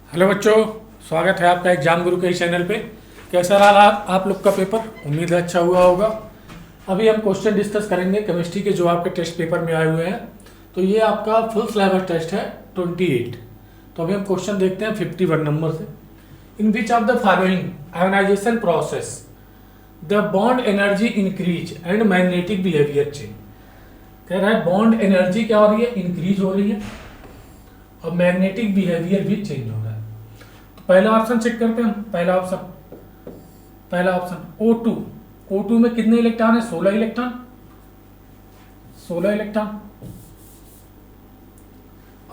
Hello बच्चों, स्वागत है आपका एग्जाम गुरु के इस चैनल पे। कैसा रहा आप लोग का पेपर? उम्मीद है अच्छा हुआ होगा। अभी हम क्वेश्चन डिस्कस करेंगे केमिस्ट्री के जो आपके टेस्ट पेपर में आए हुए हैं। तो ये आपका फुल सिलेबस टेस्ट है 28। तो अभी हम क्वेश्चन देखते हैं 51 नंबर से। In which of the following ionization process the bond energy increase and magnetic behaviour change. कह रहा है बॉन्ड एनर्जी क्या हो रही है? इंक्रीज हो रही है और मैग्नेटिक बिहेवियर भी चेंज हो रहा है। तो पहला ऑप्शन चेक करते हैं हम। पहला ऑप्शन O2। O2 में कितने इलेक्ट्रॉन है? 16 इलेक्ट्रॉन। 16 इलेक्ट्रॉन।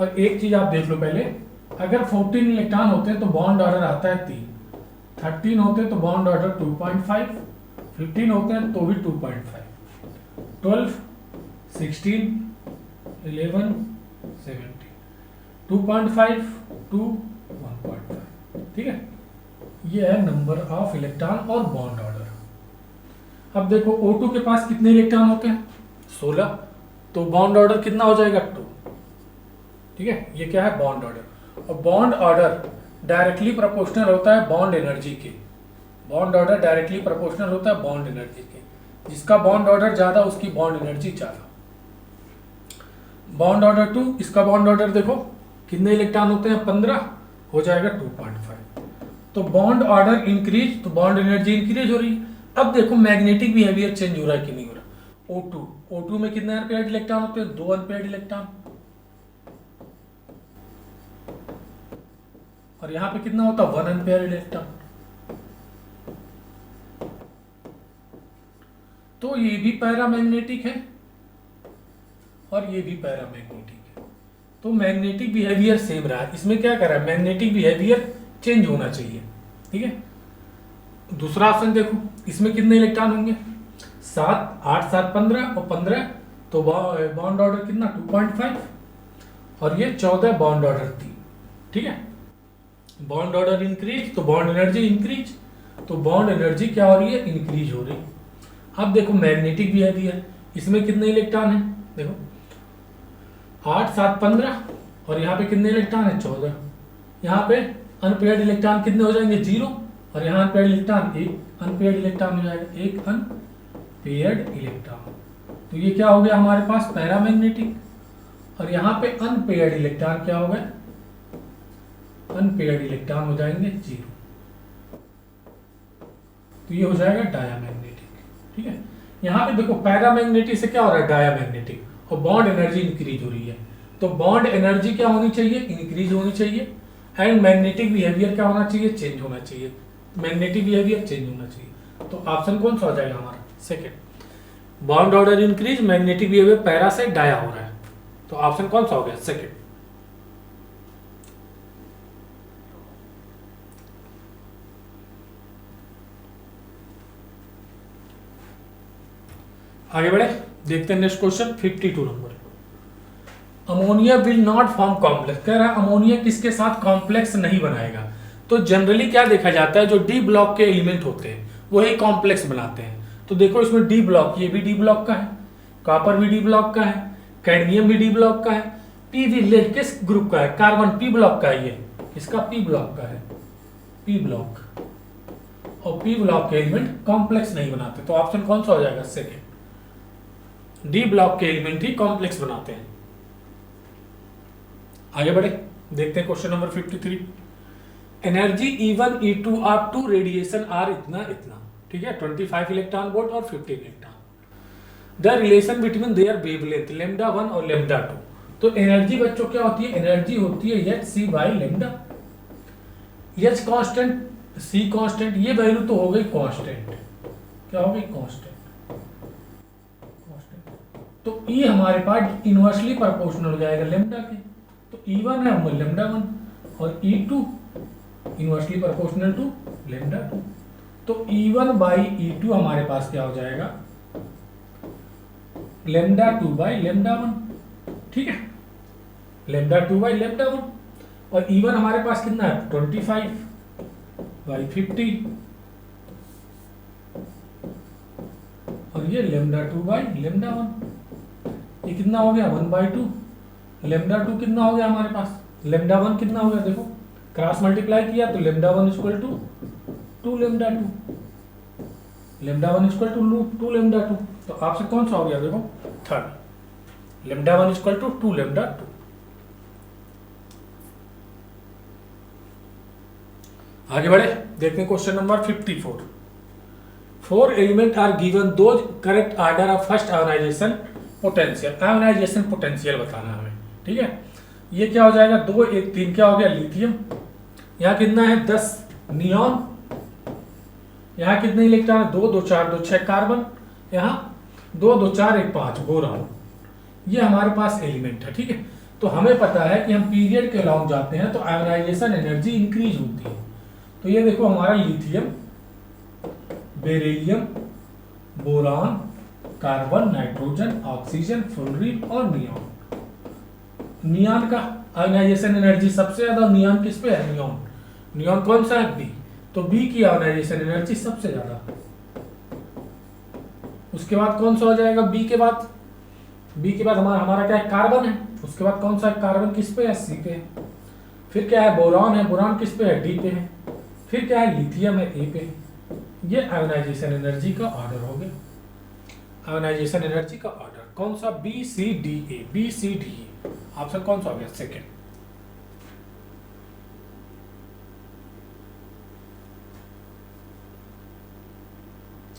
और एक चीज आप देख लो पहले, अगर 14 इलेक्ट्रॉन होते हैं तो बॉन्ड ऑर्डर आता है 3, 13 होते हैं तो बॉन्ड ऑर्डर 2.5, 15 होते हैं तो भी 2.5, 12, 16, 11, 17, 2.5 to 1.5। ठीक है, ये है नंबर ऑफ इलेक्ट्रॉन और बॉन्ड ऑर्डर। अब देखो O2 के पास कितने इलेक्ट्रॉन होते हैं? 16। तो बॉन्ड ऑर्डर कितना हो जाएगा? 2। ठीक है, ये क्या है? Bond order. और बॉन्ड ऑर्डर डायरेक्टली प्रोपोर्शनल होता है बॉन्ड एनर्जी के। बॉन्ड ऑर्डर डायरेक्टली प्रोपोर्शनल होता है बॉन्ड एनर्जी के। जिसका बॉन्ड ऑर्डर ज्यादा उसकी बॉन्ड एनर्जी ज्यादा। बॉन्ड ऑर्डर 2, इसका बॉन्ड ऑर्डर देखो कितने इलेक्ट्रॉन होते हैं? 15, हो जाएगा 2.5। तो बॉन्ड ऑर्डर इंक्रीज तो बॉन्ड एनर्जी इंक्रीज हो रही है। अब देखो मैग्नेटिक बिहेवियर चेंज हो रहा है कि नहीं हो रहा। O2 में कितने अनपेयर्ड इलेक्ट्रॉन होते हैं? 2 अनपेयर्ड इलेक्ट्रॉन। और यहां पे कितना होता है? 1 अनपेयर्ड इलेक्ट्रॉन। तो ये भी पैरामैग्नेटिक है और ये भी पैरामैग्नेटिक है। तो मैग्नेटिक बिहेवियर सेम रहा है। इसमें क्या कर रहा है? मैग्नेटिक बिहेवियर चेंज होना चाहिए। ठीक है, दूसरा ऑप्शन देखो, इसमें कितने इलेक्ट्रॉन होंगे? 7, 8, 7, 15 और 15 तो बॉन्ड ऑर्डर कितना? 2.5 और ये 14 बॉन्ड ऑर्डर 3। ठीक है, बॉन्ड ऑर्डर इंक्रीज तो बॉन्ड एनर्जी इंक्रीज। तो बॉन्ड एनर्जी क्या हो रही है? इंक्रीज हो रही। अब देखो मैग्नेटिक बिहेवियर, इसमें कितने इलेक्ट्रॉन है? देखो 8, 7, 15 और यहाँ पे कितने इलेक्ट्रॉन है? 14। यहाँ पे अनपेयर्ड इलेक्ट्रॉन कितने हो जाएंगे? 0। और यहाँ अनपेयर्ड इलेक्ट्रॉन 1 अनपेयर्ड इलेक्ट्रॉन हो जाएगा, 1 अनपेयर्ड इलेक्ट्रॉन। तो ये क्या हो गया हमारे पास? पैरामैग्नेटिक। और यहाँ पे अनपेयर्ड इलेक्ट्रॉन क्या हो गए? अनपेयर्ड इलेक्ट्रॉन हो जाएंगे 0। तो ये हो जाएगा डायामैग्नेटिक। ठीक है, यहाँ पे देखो पैरामैग्नेटिक से क्या हो रहा है? डायामैग्नेटिक। और बॉन्ड एनर्जी इंक्रीज हो रही है। तो बॉन्ड एनर्जी क्या होनी चाहिए? इंक्रीज होनी चाहिए। एंड मैग्नेटिक बिहेवियर क्या होना चाहिए? चेंज होना चाहिए। मैग्नेटिक बिहेवियर चेंज होना चाहिए। तो ऑप्शन कौन सा हो जाएगा हमारा? Second. Bond order increase, magnetic behaviour para से डाया हो रहा है। तो ऑप्शन कौन सा हो गया? सेकंड। आगे बढ़े, देखते हैं next question 52 number. Ammonia will not form complex. कह रहा है अमोनिया किसके साथ कॉम्प्लेक्स नहीं बनाएगा। तो जनरली क्या देखा जाता है, जो डी ब्लॉक के एलिमेंट होते हैं वही कॉम्प्लेक्स बनाते हैं। तो देखो इसमें डी ब्लॉक, ये भी डी ब्लॉक का है, कॉपर भी डी ब्लॉक का है, कैडमियम भी डी ब्लॉक का है, पी भी लेड किस ग्रुप का है? कार्बन पी ब्लॉक का है। ये इसका पी ब्लॉक का है, पी ब्लॉक। और पी ब्लॉक के एलिमेंट कॉम्प्लेक्स नहीं बनाते। तो ऑप्शन कौन सा हो जाएगा? सेकेंड। डी ब्लॉक के एलिमेंट ही कॉम्प्लेक्स बनाते हैं। आगे बढ़े, देखते हैं question number 53। Energy E1 E2 of two radiation are इतना इतना। ठीक है, 25 इलेक्ट्रॉन वोल्ट और 15 electron. The relation between their wavelength λ1 और λ2। तो एनर्जी बच्चों क्या होती है? एनर्जी होती है hc by lambda. h constant, c constant, ये वैल्यू तो हो गई कांस्टेंट। क्या हो गई? कांस्टेंट। तो E हमारे पास इनवर्सली प्रोपोर्शनल हो जाएगा लैम्डा के। तो E1 है λ1 और E2 इनवर्सली प्रोपोर्शनल टू λ2। तो E1 बाई E2 हमारे पास क्या हो जाएगा? λ2 बाई λ1। ठीक है, λ2 बाई λ1। और E1 हमारे पास कितना है? 25 बाई 50 और ये λ2 बाई λ1। ये कितना हो गया? 1/2। λ2 कितना हो गया हमारे पास? λ1 कितना हो गया? देखो क्रॉस मल्टीप्लाई किया तो lambda 1 equal to 2 lambda 2, lambda 1 equal to 2 lambda 2। तो आपसे कौन सा हो गया देखो third, lambda 1 equal to 2 lambda 2। आगे बढ़े, देखते हैं question number 54। 4 element are given those correct order of first ionization potential. Ionization potential बताना हमें, ठीक है। ये क्या हो जाएगा, 2 1 3 क्या हो गया लिथियम, यहाँ कितना है 10 नियॉन, यहाँ कितने इलेक्ट्रॉन है 2 2 4 2 6 कार्बन, यहाँ 2 2 4 1 5 बोरॉन। ये हमारे पास एलिमेंट है, ठीक है। तो हमें पता है कि हम पीरियड के अलॉन्ग जाते हैं तो आयोनाइजेशन एनर्जी इंक्रीज होती है। तो ये देखो हमारा lithium, beryllium, boron, carbon, nitrogen, oxygen, fluorine और नियॉन। नियॉन का आयोनाइजेशन एनर्जी सबसे ज्यादा नियॉन किस पे है, नियॉन। नियॉन कौन सा है, बी। तो बी की आयोनाइजेशन एनर्जी सबसे ज्यादा। उसके बाद कौन सा हो जाएगा, बी के बाद, बी के बाद हमारा क्या है, कार्बन है। उसके बाद कौन सा है, कार्बन किस पे है, सी पे है। फिर क्या है, बोरान है, बोरान किस पे है, डी पे है। फिर क्या है, लिथियम है, ए पे। ये आयोनाइजेशन एनर्जी का ऑर्डर हो गया। आयोनाइजेशन एनर्जी का ऑर्डर कौन सा, B C D A, B C D A. Option कौन सा हो गया, सेकेंड।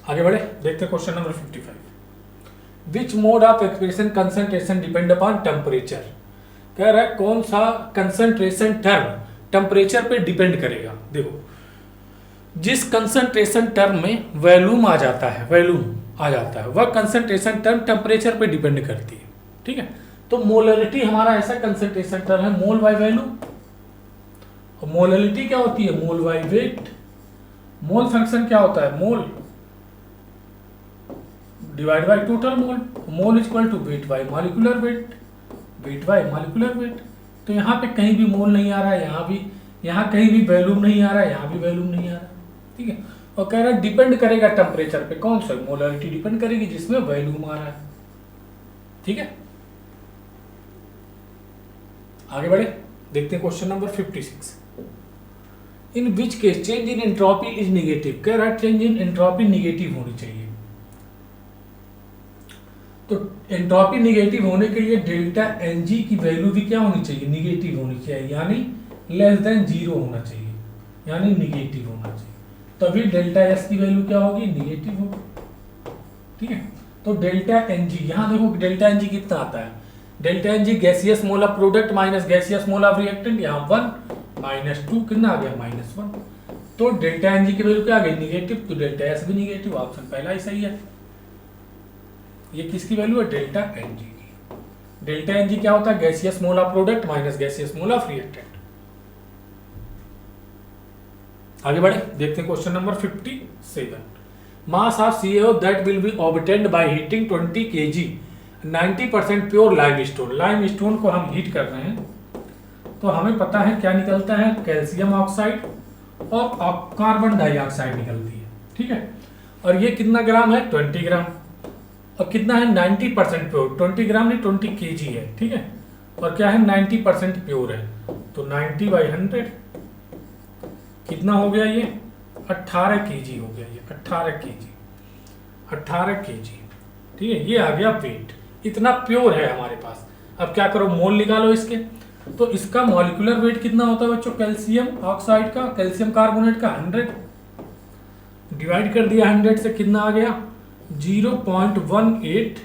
आगे बढ़े, देखते हैं question number 55। Which mode of expression concentration depend upon temperature. कह रहा है कौन सा कंसंट्रेशन टर्म टेम्परेचर पे डिपेंड करेगा। देखो जिस कंसंट्रेशन टर्म में वॉल्यूम आ जाता है, वॉल्यूम आ जाता है, वह कंसंट्रेशन टर्म टेम्परेचर पे डिपेंड करती है, ठीक है। तो मोलरिटी हमारा ऐसा कंसंट्रेशन टर्म है, मोल बाय वॉल्यूम। और मोलरिटी क्या होती है, mole by weight. Mole function क्या होता है, mole divide by total mole. Mole equal to weight by molecular weight, weight by molecular weight. तो यहाँ पे कहीं भी मोल नहीं आ रहा है, यहाँ भी, यहाँ कहीं भी वॉल्यूम नहीं आ रहा है, यहाँ भी वॉल्यूम नहीं आ रहा है, ठीक है। और कह रहा है डिपेंड करेगा टेम्परेचर पे, कौन सा, मोलरिटी डिपेंड करेगी जिसमें वॉल्यूम आ रहा है, ठीक है। आगे बढ़े, देखते हैं question number 56। In which case change in entropy is negative. कह रहा है चेंज इन एंट्रोपी नेगेटिव होनी चाहिए। तो एंट्रोपी नेगेटिव होने के लिए डेल्टा एन जी की वैल्यू भी क्या होनी चाहिए, निगेटिव होनी चाहिए, यानी लेस देन 0 होना चाहिए, यानी निगेटिव होना चाहिए। तभी डेल्टा एस की वैल्यू क्या होगी, निगेटिव होगी, ठीक है। तो डेल्टा एन जी, यहाँ देखो डेल्टा एन जी कितना आता है, delta N G gaseous mole of product minus gaseous mole of reactant, यहाँ 1 -2 कितना आ गया, -1। तो डेल्टा एन जी की वैल्यू क्या आ गई, निगेटिव। तो डेल्टा एस भी निगेटिव, ऑप्शन पहला ही सही है। ये किसकी वैल्यू है, डेल्टा एन जी की। डेल्टा एन जी क्या होता है, gaseous mole of product minus gaseous mole of reactant. आगे बढ़े, देखते हैं question number 57। Mass of CaO that will be obtained by heating 20 kg 90% pure limestone. Limestone को हम हीट कर रहे हैं तो हमें पता है क्या निकलता है, कैल्शियम ऑक्साइड और कार्बन डाइऑक्साइड निकलती है, ठीक है। और ये कितना ग्राम है, 20 ग्राम। और कितना है, 90% प्योर। 20 ग्राम नहीं 20 kg है, ठीक है। और क्या है, 90% प्योर है। तो 90/100 कितना हो गया, ये 18 kg हो गया, ये 18 kg, ठीक है। ये आ गया वेट, इतना प्योर है हमारे पास। अब क्या करो, मोल निकालो इसके। तो इसका मॉलिक्यूलर वेट कितना होता है बच्चों, कैल्शियम ऑक्साइड का, कैल्शियम कार्बोनेट का 100 डिवाइड कर दिया 100 से, कितना आ गया 0.18।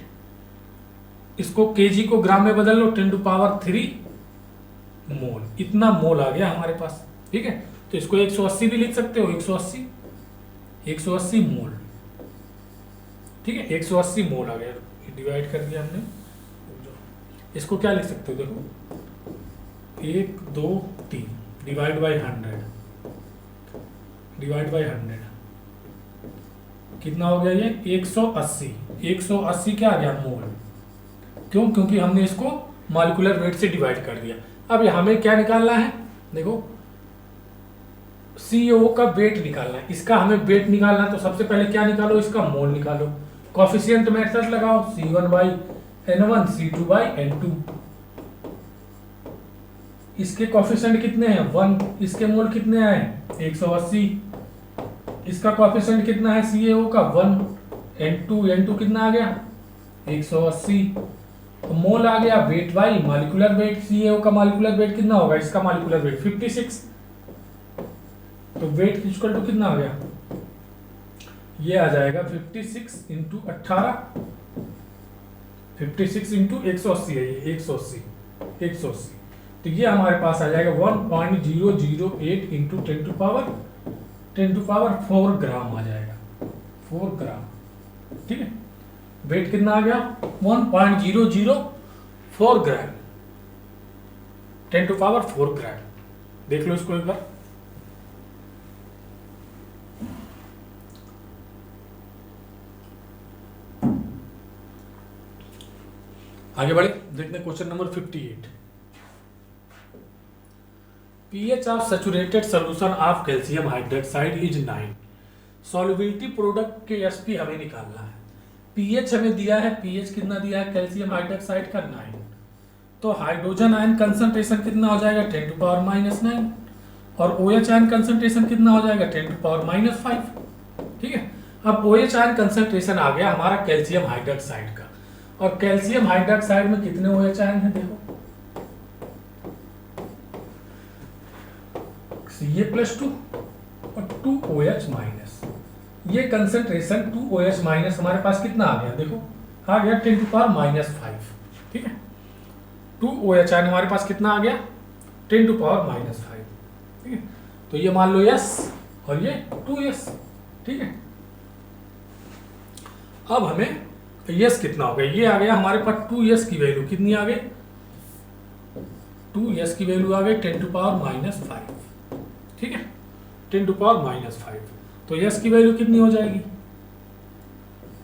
इसको केजी को ग्राम में बदल लो, 10³ मोल, इतना मोल आ गया हमारे पास, ठीक है। तो इसको 180 भी लिख सकते हो, 180 मोल, ठीक है। 180 मोल आ गया, डिवाइड कर दिया हमने। इसको क्या लिख सकते हो, देखो 1 2 3 डिवाइड बाई 100, डिवाइड बाई 100 कितना हो गया, ये 180। 180 क्या आ गया, मोल। क्यों, क्योंकि हमने इसको मॉलिक्यूलर वेट से डिवाइड कर दिया। अब हमें क्या निकालना है, देखो CO का वेट निकालना है। इसका हमें वेट निकालना है तो सबसे पहले क्या निकालो, इसका मोल निकालो। कोफिशिएंट मेथड लगाओ, C1/N1 C2/N2। इसके कॉफिशिएंट कितने हैं 1, इसके मोल कितने आए 180, इसका कॉफिशिएंट कितना है CaO का 1, N2 कितना आ गया 180, तो मोल आ गया weight by molecular weight, CaO का मॉलिक्यूलर वेट कितना होगा, इसका मॉलिक्यूलर वेट 56, तो वेट इक्वल टू कितना आ गया, ये आ जाएगा 56 इंटू 18, 56 इंटू 180 है ये 180, तो ये हमारे पास आ जाएगा 1.008 इंटू 10 टू पावर 4 ग्राम आ जाएगा, 4 ग्राम, ठीक है। वेट कितना आ गया 1.004 ग्राम, 10 टू पावर 4 ग्राम। देख लो इसको एक बार। आगे बढ़े, देखते हैं question number 58। pH of saturated solution of calcium hydroxide is 9। Solubility product के एसपी हमें निकालना है। pH हमें दिया है, pH कितना दिया है कैल्शियम हाइड्रोक्साइड का 9, तो हाइड्रोजन आयन कंसंट्रेशन कितना हो जाएगा 10 टू पावर -9, और OH आयन कंसंट्रेशन कितना हो जाएगा 10 टू पावर -5, ठीक है। अब OH आयन कंसंट्रेशन आ गया हमारा कैल्शियम हाइड्रोक्साइड का, और कैल्शियम हाइड्रोक्साइड में कितने OH आयन हैं देखो, Ca+2 और 2OH-, ये कंसंट्रेशन 2OH- हमारे पास कितना आ गया देखो, आ गया 10 टू पावर -5, ठीक है। 2OH आयन हमारे पास कितना आ गया 10 टू पावर -5, ठीक है। तो ये मान लो S और ये 2S, ठीक है। अब हमें S कितना हो गया, ये आ गया हमारे पास 2S की वैल्यू कितनी आ गई, 2S की वैल्यू आ गई 10 टू पावर -5, ठीक है, 10 टू पावर -5, तो S की वैल्यू कितनी हो जाएगी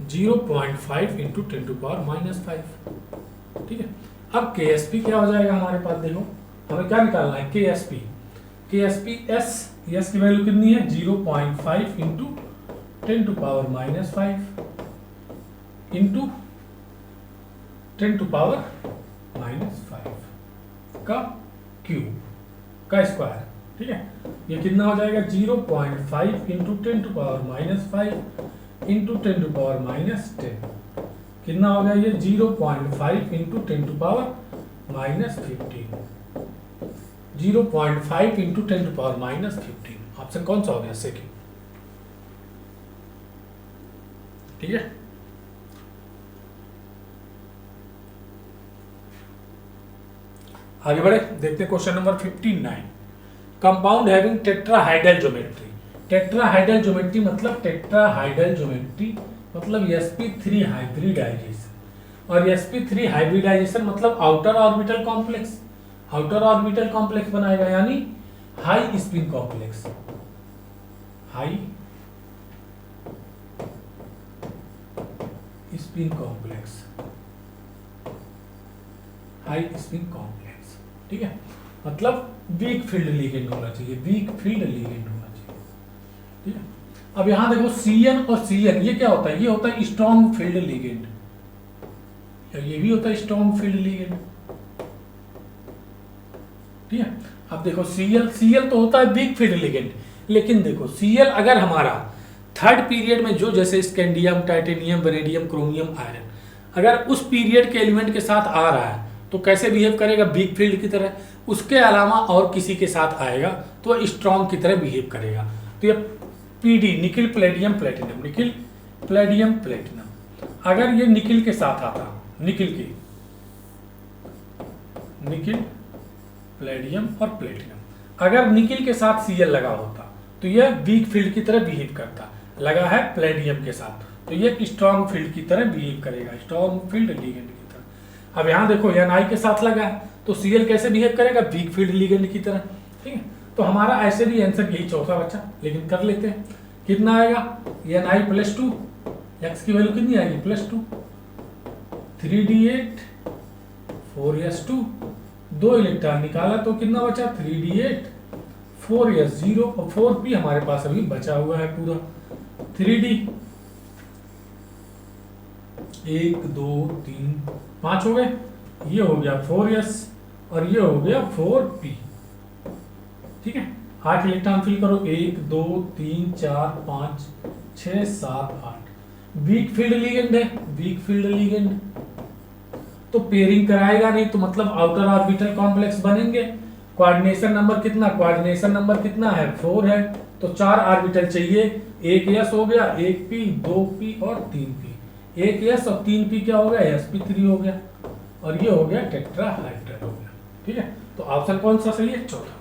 0.5 इंटू 10 टू पावर -5, ठीक है। अब KSP क्या हो जाएगा हमारे पास, देखो हमें क्या निकालना है KSP S की वैल्यू कितनी है 0.5 into 10 to power -5 into 10 to power -5 का क्यूब का स्क्वायर, ठीक है। ये कितना हो जाएगा 0.5 into 10 to power -5 into 10 to power -10, कितना हो गया ये 0.5 into 10 to power -15, 0.5 into 10 to power -15। Option कौन सा हो गया सेकंड, ठीक है। आगे बढ़े, देखते हैं question number 59। Compound having tetrahedral geometry, tetrahedral geometry मतलब sp3 हाइब्रिडाइजेशन, और sp3 हाइब्रिडाइजेशन मतलब आउटर ऑर्बिटल कॉम्प्लेक्स बनाएगा, यानी high spin complex, high spin complex, ठीक है। मतलब वीक फील्ड लिगेंड होना चाहिए, ठीक है। अब यहां देखो CN और CN ये क्या होता है, ये होता है स्ट्रॉन्ग फील्ड लिगेंड, ये भी होता है स्ट्रॉन्ग फील्ड लिगेंड, ठीक है। अब देखो Cl तो होता है वीक फील्ड लिगेंड, लेकिन देखो Cl अगर हमारा थर्ड पीरियड में जो जैसे scandium, titanium, vanadium, chromium, iron अगर उस पीरियड के एलिमेंट के साथ आ रहा है तो कैसे बिहेव करेगा वीक फील्ड की तरह, उसके अलावा और किसी के साथ आएगा तो स्ट्रॉन्ग की तरह बिहेव करेगा। तो ये PD निकिल प्लेडियम प्लेटिनम अगर ये निकिल के साथ आता, निकिल प्लेडियम और प्लेटिनम, अगर निकिल के साथ Cl लगा होता तो ये वीक फील्ड की तरह बिहेव करता, लगा है प्लेडियम के साथ तो ये स्ट्रॉन्ग फील्ड की तरह बिहेव करेगा, स्ट्रॉन्ग फील्ड लिगेंड की तरह। अब यहाँ देखो Ni के साथ लगा है तो Cl कैसे बिहेव करेगा, वीक फील्ड लिगेंड की तरह, ठीक है। तो हमारा ऐसे भी आंसर यही चौथा बच्चा, लेकिन कर लेते हैं। कितना आएगा Ni+2, x की वैल्यू कितनी आएगी +2, 3d8 4s2, 2 इलेक्ट्रॉन निकाला तो कितना बचा 3d8 4s0 और 4p हमारे पास अभी बचा हुआ है पूरा 3d, 1 2 3 5 हो गए, ये हो गया 4s और ये हो गया 4p। ठीक है, 8 इलेक्ट्रॉन फिल करो, 1 2 3 4 5 6 7 8। वीक फील्ड लिगेंड है, वीक फील्ड लिगेंड तो पेयरिंग कराएगा नहीं, तो मतलब आउटर ऑर्बिटल कॉम्प्लेक्स बनेंगे। कोऑर्डिनेशन नंबर कितना, कोऑर्डिनेशन नंबर कितना है 4 है, तो 4 ऑर्बिटल चाहिए। एक s हो गया, एक p, 2p और 3p। एक s और 3p क्या हो गया, sp3 हो गया, और ये हो गया टेट्राहाइड्रल हो गया। ठीक है, तो ऑप्शन कौन सा सही है, चौथा।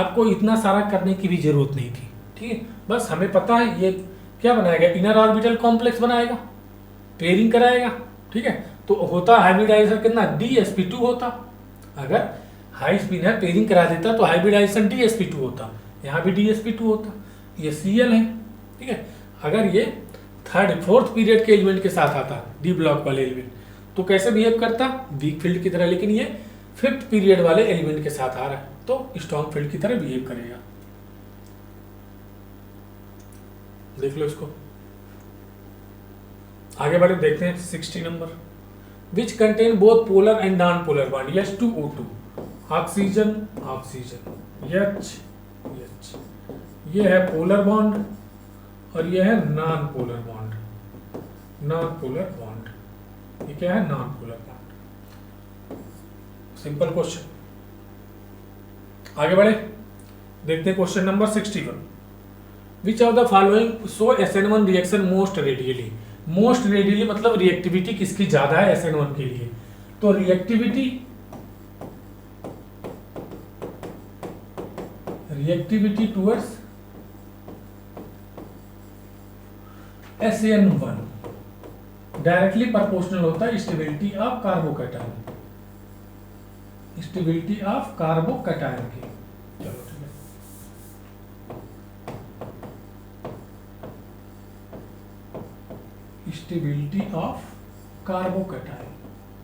आपको इतना सारा करने की भी जरूरत नहीं थी। ठीक है, बस हमें पता है ये क्या बनाएगा, इनर ऑर्बिटल कॉम्प्लेक्स बनाएगा, पेयरिंग कराएगा। ठीक है, तो होता हाइब्रिडाइजेशन कितना, dsp2 होता। अगर हाई स्पिन है पेयरिंग करा देता तो हाइब्रिडाइजेशन dsp2 होता, यहाँ भी dsp2 होता। ये Cl है। ठीक है, अगर ये थर्ड फोर्थ पीरियड के एलिमेंट के साथ आता, डी ब्लॉक वाले एलिमेंट, तो कैसे बिहेव करता, वीक फील्ड की तरह। लेकिन ये फिफ्थ पीरियड वाले एलिमेंट के साथ आ रहा है तो स्ट्रॉन्ग फील्ड की तरह बिहेव करेगा। देख लो इसको, आगे बढ़े, देखते हैं 60 number. Which contain both polar and non polar bond, H2O2, oxygen oxygen, H H, ये है पोलर बॉन्ड और ये है non polar bond, non polar bond. ये क्या है, non polar bond. Simple question, आगे बढ़े, देखते हैं question number 61। Which of the following show SN1 reaction most radially. Most radially मतलब रिएक्टिविटी किसकी ज्यादा है SN1 के लिए, तो reactivity towards SN1 directly proportional होता है stability of carbocation, stability of carbocation की। चलो ठीक है, स्टेबिलिटी ऑफ कार्बोकैटायन।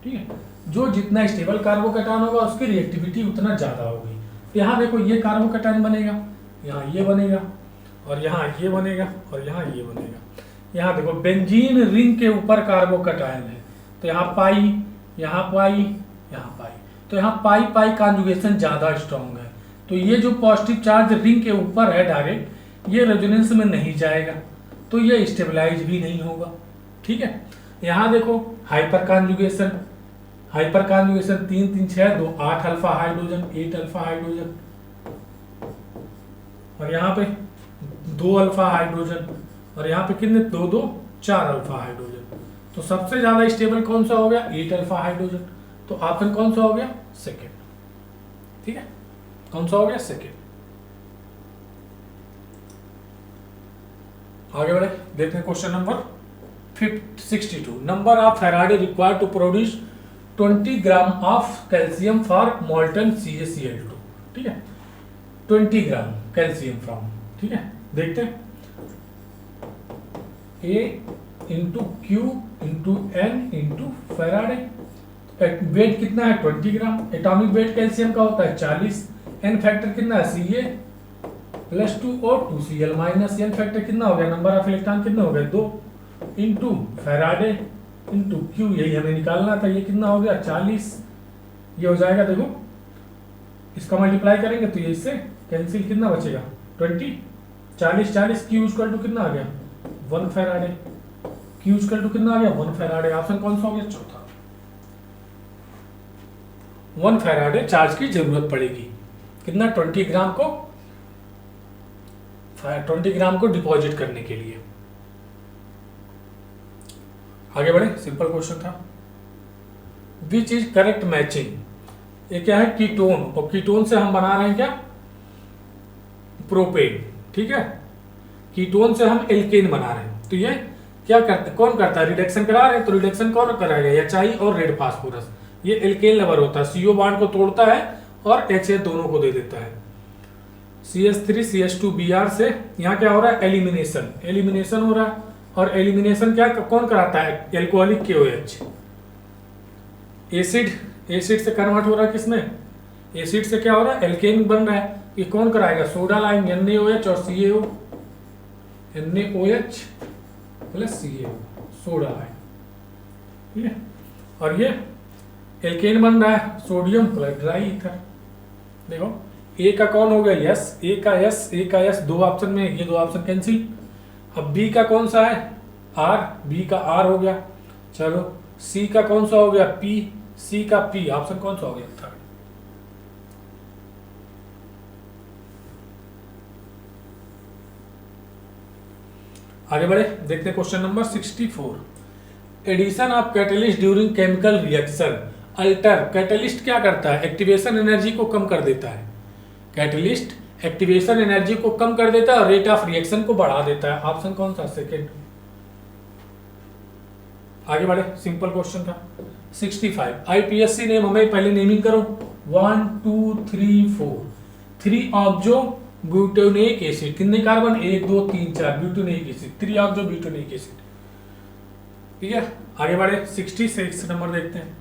ठीक है, जो जितना स्टेबल कार्बोकैटायन होगा उसकी रिएक्टिविटी उतना ज्यादा होगी। तो यहाँ देखो ये कार्बोकैटायन बनेगा, यहाँ ये बनेगा, और यहाँ ये बनेगा, और यहाँ ये बनेगा। यहाँ देखो बेंजीन रिंग के ऊपर कार्बोकैटायन है, तो यहाँ पाई, यहाँ पाई, यहाँ पाई, तो यहाँ पाई पाई कॉन्जुगेशन ज्यादा स्ट्रॉन्ग है। तो ये जो पॉजिटिव चार्ज रिंग के ऊपर है डायरेक्ट, ये रेजोनेंस में नहीं जाएगा, तो ये स्टेबलाइज भी नहीं होगा। ठीक है, यहाँ देखो hyper conjugation, 3 3 6 2 8 alpha hydrogen, 8 alpha hydrogen, और यहाँ पे 2 अल्फा हाइड्रोजन, और यहाँ पे कितने 2 2 4 अल्फा हाइड्रोजन। तो सबसे ज्यादा स्टेबल कौन सा हो गया, 8 अल्फा हाइड्रोजन। तो ऑप्शन कौन सा हो गया, सेकेंड। ठीक है, कौन सा हो गया, सेकेंड। आगे बढ़े, देखते हैं question number 62। Number of Faraday required to produce 20 gram of calcium for molten CaCl2। ठीक है, 20 ग्राम कैल्शियम फ्रॉम। ठीक है, देखते हैं, A into Q into N into Faraday. Weight कितना है, 20 ग्राम। एटॉमिक वेट कैल्शियम का होता है 40। N फैक्टर कितना है, Ca plus 2O2Cl minus N factor कितना हो गया, नंबर ऑफ इलेक्ट्रॉन कितने हो गए, 2 इंटू फैराडे इंटू Q, यही हमें निकालना था। ये कितना हो गया, 40। ये हो जाएगा, देखो इसका मल्टीप्लाई करेंगे तो ये इससे कैंसिल, कितना बचेगा 20, 40 40, Q इक्वल टू कितना आ गया 1 फैराडे, Q इक्वल टू कितना आ गया 1 फैराडे। ऑप्शन कौन सा हो गया, चौथा। 1 फैराडे चार्ज की जरूरत पड़ेगी, कितना 20 ग्राम को, 20 ग्राम को डिपॉजिट करने के लिए। आगे बढ़े, सिंपल क्वेश्चन था। विच इज करेक्ट मैचिंग, ये क्या है, कीटोन, और कीटोन से हम बना रहे हैं क्या, प्रोपेन। ठीक है, कीटोन से हम एल्केन बना रहे हैं, तो ये क्या करते, कौन करता है, रिडक्शन करा रहे हैं, तो रिडक्शन कौन कराएगा, HI और रेड फास्फोरस। ये एल्केन लवर होता है, CO बॉन्ड को तोड़ता है और HA दोनों को दे देता है। CH3 CH2Br से यहाँ क्या हो रहा है, एलिमिनेशन हो रहा है, और एलिमिनेशन क्या कौन कराता है, एल्कोहलिक KOH। एसिड से कन्वर्ट हो रहा है किसमें, एसिड से क्या हो रहा है, एल्केन बन रहा है। ये कौन कराएगा, सोडा लाइम NaOH और CaO, NaOH plus CaO, soda lime. ठीक है, और ये एल्केन बन रहा है सोडियम प्लस ड्राई ईथर। देखो ए का कौन हो गया यस, ए का यस, ए का यस, दो ऑप्शन में ये दो ऑप्शन कैंसिल। अब बी का कौन सा है आर, बी का आर हो गया। चलो सी का कौन सा हो गया पी, सी का पी, ऑप्शन कौन सा हो गया थर्ड। आगे बढ़े, देखते हैं question number 64। Addition of catalyst during chemical reaction alter. Catalyst क्या करता है, एक्टिवेशन एनर्जी को कम कर देता है। कैटलिस्ट एक्टिवेशन एनर्जी को कम कर देता है और रेट ऑफ रिएक्शन को बढ़ा देता है। ऑप्शन कौन सा, सेकेंड। आगे बढ़े, सिंपल क्वेश्चन था। 65 आईपीएससी नेम, हमें पहले नेमिंग करो 1 2 3 4 3 ऑक्सो ब्यूटेनिक एसिड। कितने carbon 1 2 3 4 butanoic acid, 3 oxo butanoic acid. ठीक है, आगे बढ़े 66 नंबर देखते हैं।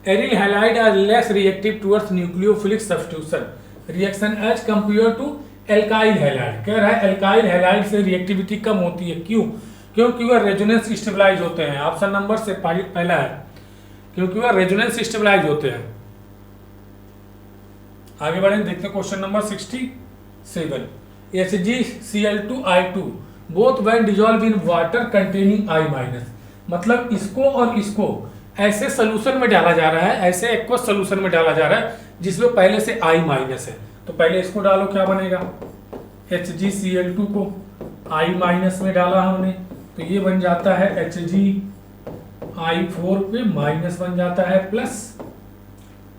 Aryl halide are less reactive towards nucleophilic substitution reaction as compare to alkyl halide. कह रहा है एल्काइल हैलाइड से रिएक्टिविटी कम होती है, क्यों? क्योंकि वह रेजोनेंस स्टेबलाइज होते हैं। ऑप्शन नंबर से पहला है क्योंकि वह रेजोनेंस स्टेबलाइज होते हैं। आगे बढ़े, देखते हैं question number 67। HgCl2I2 both when dissolve in water containing I-, मतलब इसको और इसको ऐसे सोल्यूशन में डाला जा रहा है, ऐसे एक्वस सोल्यूशन में डाला जा रहा है जिसमें पहले से I- है। तो पहले इसको डालो, क्या बनेगा HgCl2 को I- में डाला हमने तो ये बन जाता है Hg(I4) पे माइनस बन जाता है प्लस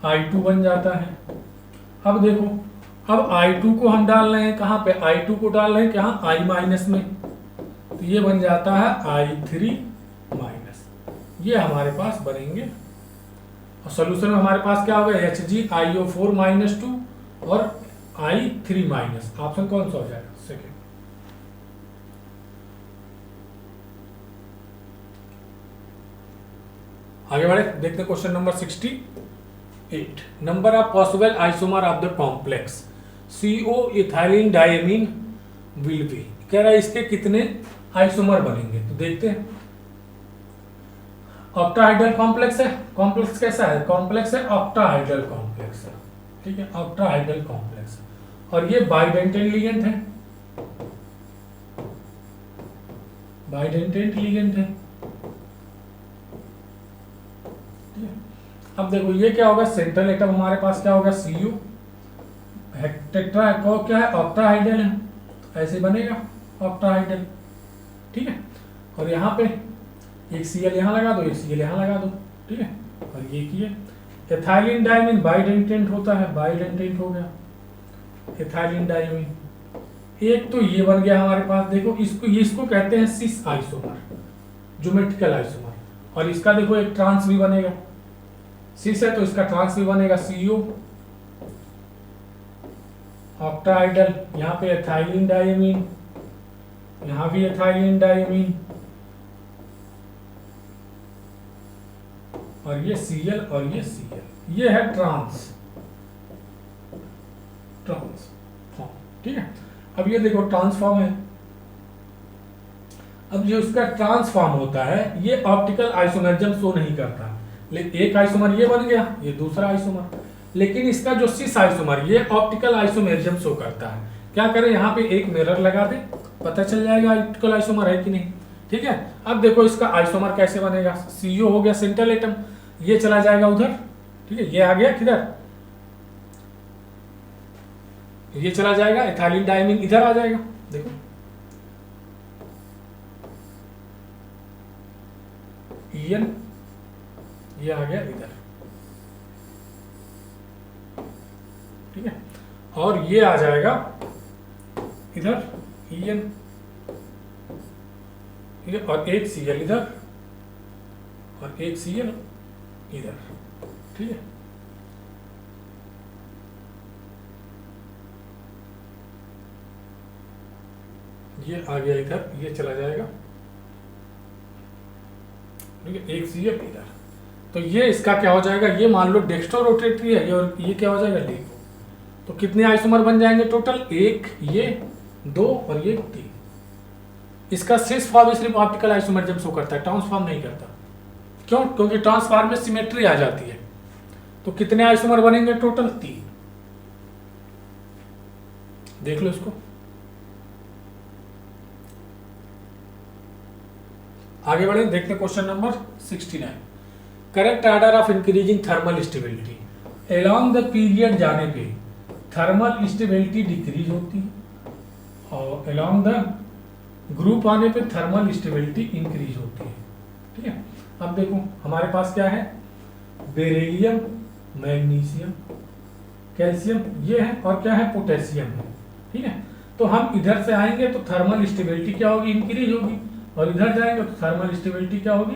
I2 बन जाता है। अब देखो, अब I2 को हम डाल रहे हैं कहाँ पे, I2 को डाल रहे हैं कहाँ I- में, तो ये बन जाता है I3-। ये हमारे पास बनेंगे और सोल्यूशन में हमारे पास क्या होगा HgIO4-2 और I3-। ऑप्शन कौन सा हो जाएगा, सेकेंड। आगे बढ़े, देखते हैं question number 68। Number of possible isomer of the complex CO ethylene diamine will be. कह रहा है इसके कितने आइसोमर बनेंगे, तो देखते हैं। ऑक्टाहाइड्रल कॉम्प्लेक्स है, कॉम्प्लेक्स कैसा है, कॉम्प्लेक्स है ऑक्टाहाइड्रल कॉम्प्लेक्स है। ठीक है, ऑक्टाहाइड्रल कॉम्प्लेक्स और ये बाइडेंटेट लिगेंड है, बाइडेंटेट लिगेंड है। अब देखो ये क्या होगा, सेंट्रल एटम हमारे पास क्या होगा Cu, टेट्रा क्या है ऑक्टाहाइड्रल है, तो ऐसे बनेगा ऑक्टाहाइड्रल। ठीक है, और यहाँ पे एक Cl यहाँ लगा दो, एक Cl यहाँ लगा दो। ठीक है, और ये किए एथाइलिन डायमीन बाइडेंटेट होता है, बाइडेंटेट हो गया एथाइलिन डायमीन। एक तो ये बन गया हमारे पास, देखो इसको कहते हैं सिस आइसोमर, ज्योमेट्रिकल आइसोमर। और इसका देखो एक ट्रांस भी बनेगा, सिस है तो इसका ट्रांस भी बनेगा CO ऑक्टाहाइड्रल, यहाँ पे एथाइलिन डायमीन, यहाँ भी एथाइलिन डायमीन, और ये Cl और ये Cl, ये है ट्रांसफॉर्म। ठीक है, अब ये देखो ट्रांसफॉर्म है। अब जो इसका ट्रांसफॉर्म होता है ये ऑप्टिकल आइसोमरिज्म शो नहीं करता, लेकिन एक आइसोमर ये बन गया, ये दूसरा आइसोमर, लेकिन इसका जो सिस आइसोमर ये ऑप्टिकल आइसोमरिज्म शो करता है। क्या करें, यहाँ पे एक मिरर लगा दे, पता चल जाएगा ऑप्टिकल आइसोमर है कि नहीं। ठीक है, अब देखो इसका आइसोमर कैसे बनेगा, CO हो गया सेंट्रल एटम, ये चला जाएगा उधर। ठीक है, ये आ गया किधर, ये चला जाएगा एथाइलिन डायमीन इधर आ जाएगा। देखो EN ये आ गया इधर। ठीक है, और ये आ जाएगा इधर EN, ठीक है, और एक Cl इधर और एक Cl इधर। ठीक है, ये आ गया इधर, ये चला जाएगा। ठीक है, एक Cl इधर, तो ये इसका क्या हो जाएगा, ये मान लो डेक्स्ट्रो रोटेटरी है, और ये क्या हो जाएगा लेगो। तो कितने आइसोमर बन जाएंगे टोटल, एक, ये 2 और ये 3। इसका सिस फॉर्म सिर्फ ऑप्टिकल आइसोमरिज्म शो करता है, ट्रांसफॉर्म नहीं करता। क्यों, क्योंकि ट्रांसफॉर्म में सिमेट्री आ जाती है। तो कितने आइसोमर बनेंगे टोटल? 3। देख लो इसको। आगे बढ़े, देखते question number 69। Correct order of increasing thermal stability. Along the period जाने पे थर्मल स्टेबिलिटी डिक्रीज होती है और अलोंग द ग्रुप आने पे थर्मल स्टेबिलिटी इंक्रीज होती है। ठीक है, अब देखो हमारे पास क्या है, बेरिलियम, मैग्नीशियम, कैल्शियम ये है, और क्या है, पोटेशियम है। ठीक है, तो हम इधर से आएंगे तो थर्मल स्टेबिलिटी क्या होगी, इंक्रीज होगी, और इधर जाएंगे तो थर्मल स्टेबिलिटी क्या होगी,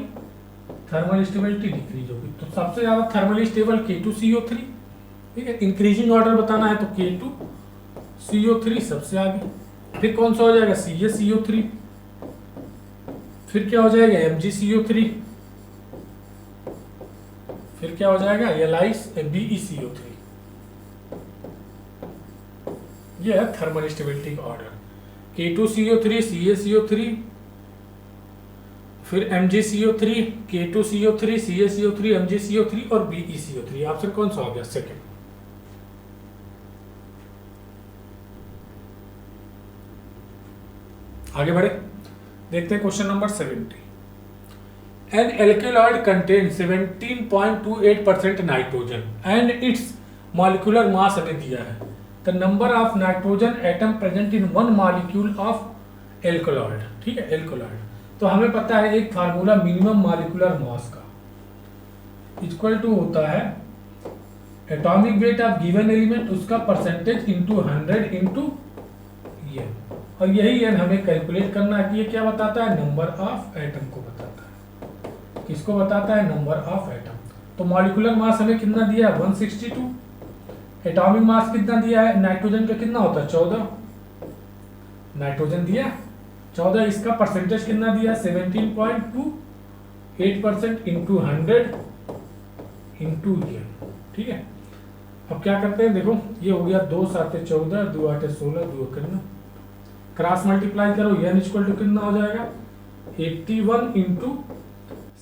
थर्मल स्टेबिलिटी डिक्रीज होगी। तो सबसे ज्यादा थर्मली स्टेबल K2CO3। ठीक है, इंक्रीजिंग ऑर्डर बताना है तो K2CO3 सबसे आगे, फिर कौन सा हो जाएगा, CaCO3, फिर क्या हो जाएगा, MgCO3, फिर क्या हो जाएगा, BeCO3। ये है थर्मल स्टेबिलिटी का ऑर्डर। K2CO3, CaCO3, फिर MgCO3, K2CO3, CaCO3, MgCO3 और BeCO3। ऑप्शन कौन सा हो गया, सेकंड। आगे बढ़े, देखते हैं question number 70। An alkaloid contain 17.28% nitrogen and its molecular mass हमें दिया है। The number of nitrogen atom present in one molecule of alkaloid. ठीक है, एल्केलॉइड तो हमें पता है एक फार्मूला मिनिमम मॉलिक्यूलर मास का इक्वल टू होता है atomic weight of given element, उसका परसेंटेज इंटू 100 इंटू एन, और यही एन हमें कैलकुलेट करना है कि ये क्या बताता है, नंबर ऑफ एटम को बताता है। किसको बताता है, नंबर ऑफ एटम। तो मॉलिक्यूलर मास हमें कितना दिया है, 162। एटॉमिक मास कितना दिया है, नाइट्रोजन का कितना होता है, 14। नाइट्रोजन दिया 14, इसका परसेंटेज कितना दिया, 17.28% इंटू 100 इंटू एन। ठीक है, अब क्या करते हैं, देखो ये हो गया 2 7 14, 2 8 16, 2 करना, क्रॉस मल्टीप्लाई करो, एन इक्वल टू कितना हो जाएगा, 81 इंटू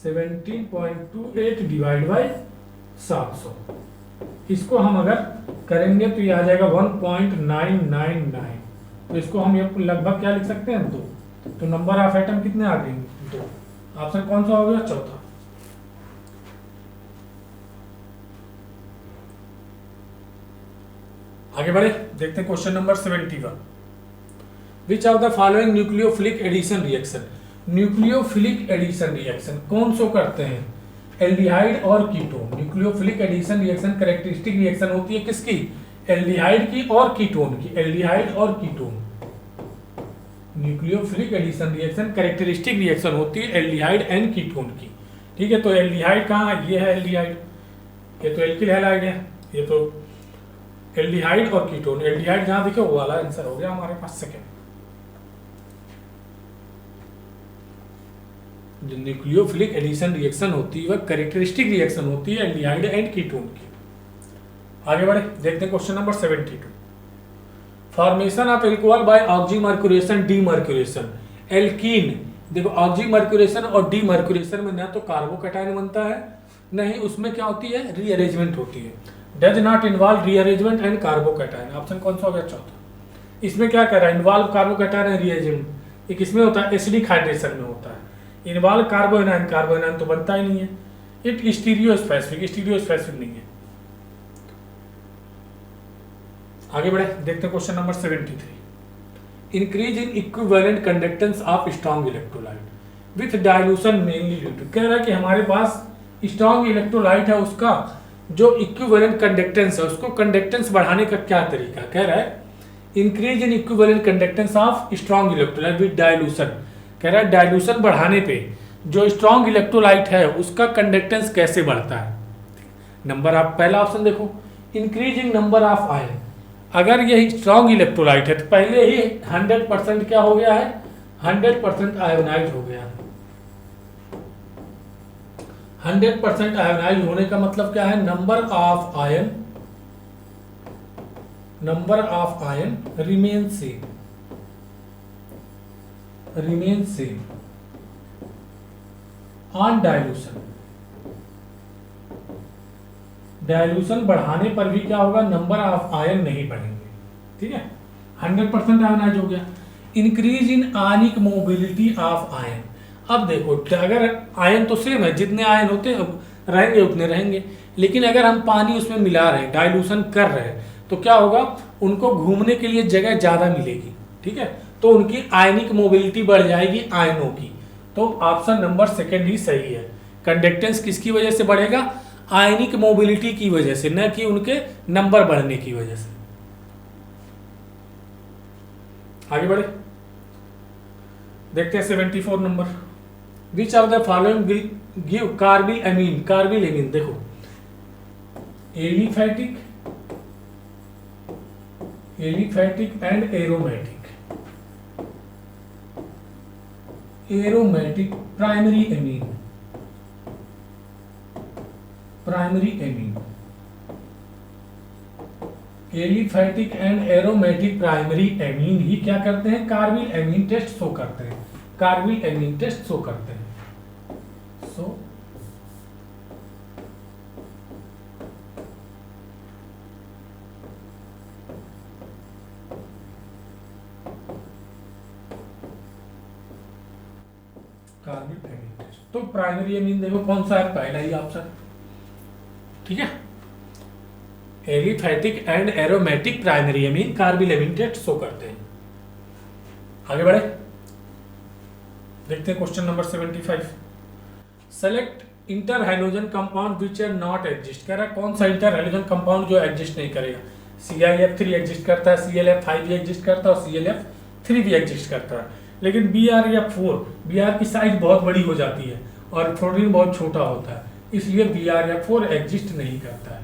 17.28 डिवाइड बाई 700। इसको हम अगर करेंगे तो ये आ जाएगा 1.999। तो इसको हम ये लगभग क्या लिख सकते हैं, 2। तो नंबर ऑफ एटम कितने आ गए, 2। ऑप्शन कौन सा हो गया, चौथा। आगे बढ़े, देखते हैं question number 71। Which of the following nucleophilic addition reaction. Nucleophilic addition reaction कौन सो करते हैं, एल्डिहाइड और ketone. Nucleophilic addition reaction characteristic reaction होती है किसकी, एल्डिहाइड की और कीटोन की, एल्डिहाइड और ketone. Nucleophilic addition reaction characteristic reaction होती है एल्डिहाइड एंड कीटोन की। ठीक है, तो एल्डिहाइड कहाँ है, ये है एल्डिहाइड, ये तो एल्किल हैलाइड है, ये तो एल्डिहाइड और कीटोन। एल्डिहाइड जहां देखो वो वाला आंसर हो गया हमारे पास सेकंड। जो न्यूक्लियोफिलिक एडिशन रिएक्शन होती है वह कैरेक्टरिस्टिक रिएक्शन होती है एल्डिहाइड एंड कीटोन की। आगे बढ़े, देखते हैं question number 72। Formation of alcohol by oxymercuration demercuration. Alkene, देखो ऑक्सीमर्क्यूरेशन और डीमर्क्यूरेशन में ना तो कार्बोकैटायन बनता है, नहीं उसमें क्या होती है, रीअरेंजमेंट होती है। Does not involve rearrangement and carbocation. Option कौन सा हो गया, चौथा। इसमें क्या कर रहा है, इन्वॉल्व कार्बोकैटायन एंड रीअरेंजमेंट। एक इसमें होता है एसिडिक हाइड्रेशन में होता है, इन्वॉल्व कार्बोएनायन, कार्बोएनायन तो बनता ही नहीं है। इट स्टीरियो स्पेसिफिक नहीं है। आगे बढ़े, देखते हैं question number 73। Increase in equivalent conductance of strong electrolyte with dilution mainly due to. कह रहा है कि हमारे पास स्ट्रॉन्ग इलेक्ट्रोलाइट है, उसका जो इक्विवेलेंट कंडक्टेंस है उसको कंडक्टेंस बढ़ाने का क्या तरीका। कह रहा है increase in equivalent conductance of strong electrolyte with dilution. कह रहा है डाइल्यूशन बढ़ाने पे जो स्ट्रॉन्ग इलेक्ट्रोलाइट है उसका कंडक्टेंस कैसे बढ़ता है। नंबर ऑफ, पहला ऑप्शन देखो, इंक्रीजिंग नंबर ऑफ आयन। अगर ये स्ट्रॉन्ग इलेक्ट्रोलाइट है तो पहले ही 100% क्या हो गया है, 100% आयोनाइज हो गया है। 100% आयोनाइज होने का मतलब क्या है, number of ion remain same on dilution. Dilution बढ़ाने पर भी क्या होगा, नंबर ऑफ आयन नहीं बढ़ेंगे। ठीक है, 100% आयनाइज हो गया। Increase in ionic mobility of ion. अब देखो अगर आयन तो सेम है, जितने आयन होते हैं रहेंगे उतने रहेंगे, लेकिन अगर हम पानी उसमें मिला रहे हैं, डाइल्यूशन कर रहे हैं, तो क्या होगा, उनको घूमने के लिए जगह ज़्यादा मिलेगी। ठीक है, तो उनकी आयनिक मोबिलिटी बढ़ जाएगी आयनों की। तो ऑप्शन नंबर सेकंड ही सही है। कंडक्टेंस किसकी वजह से बढ़ेगा, आयनिक मोबिलिटी की वजह से, न कि उनके नंबर बढ़ने की वजह से। आगे बढ़े, देखते हैं 74 number. Which of the following give carbylamine. Carbylamine देखो, aliphatic and aromatic. Aromatic primary amine, aliphatic and aromatic primary amine ही क्या करते हैं, कार्बिल एमीन टेस्ट शो करते हैं। कार्बिल एमीन टेस्ट शो करते हैं। सो कार्बिल एमीन टेस्ट, तो प्राइमरी एमीन देखो कौन सा है, पहला ही ऑप्शन। ठीक है, aliphatic and aromatic primary amine carbylamine test show करते हैं। आगे बढ़े, देखते हैं question number 75। Select inter hydrogen compound which are not exist. कह रहा है कौन सा इंटर हाइड्रोजन कंपाउंड जो एग्जिस्ट नहीं करेगा। ClF3 एग्जिस्ट करता है, ClF5 भी एग्जिस्ट करता है और ClF3 भी एग्जिस्ट करता है, लेकिन Br की साइज बहुत बड़ी हो जाती है और फ्लोरीन बहुत छोटा होता है, इसलिए Br एग्जिस्ट नहीं करता है।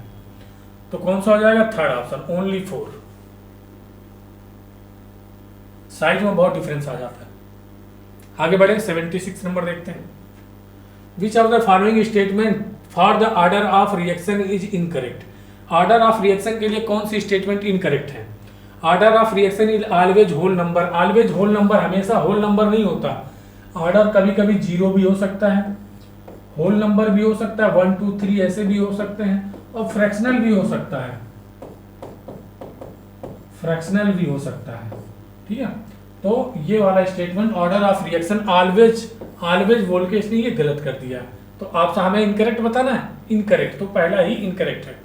तो कौन सा हो जाएगा, थर्ड ऑप्शन, ओनली 4। साइज में बहुत डिफरेंस आ जाता है। आगे बढ़े, 76 नंबर देखते हैं। Which of the following statement for the order of reaction is incorrect. Order of reaction के लिए कौन सी स्टेटमेंट इनकरेक्ट है। Order of reaction is always whole number. Always whole number हमेशा होल नंबर नहीं होता, ऑर्डर कभी कभी 0 भी हो सकता है, होल नंबर भी हो सकता है, 1 2 3 ऐसे भी हो सकते हैं, और फ्रैक्शनल भी हो सकता है, फ्रैक्शनल भी हो सकता है। ठीक है, तो ये वाला statement order of reaction always बोल के इसने ये गलत कर दिया, तो आपसे हमें इनकरेक्ट बताना है, इनकरेक्ट, तो पहला ही इनकरेक्ट है।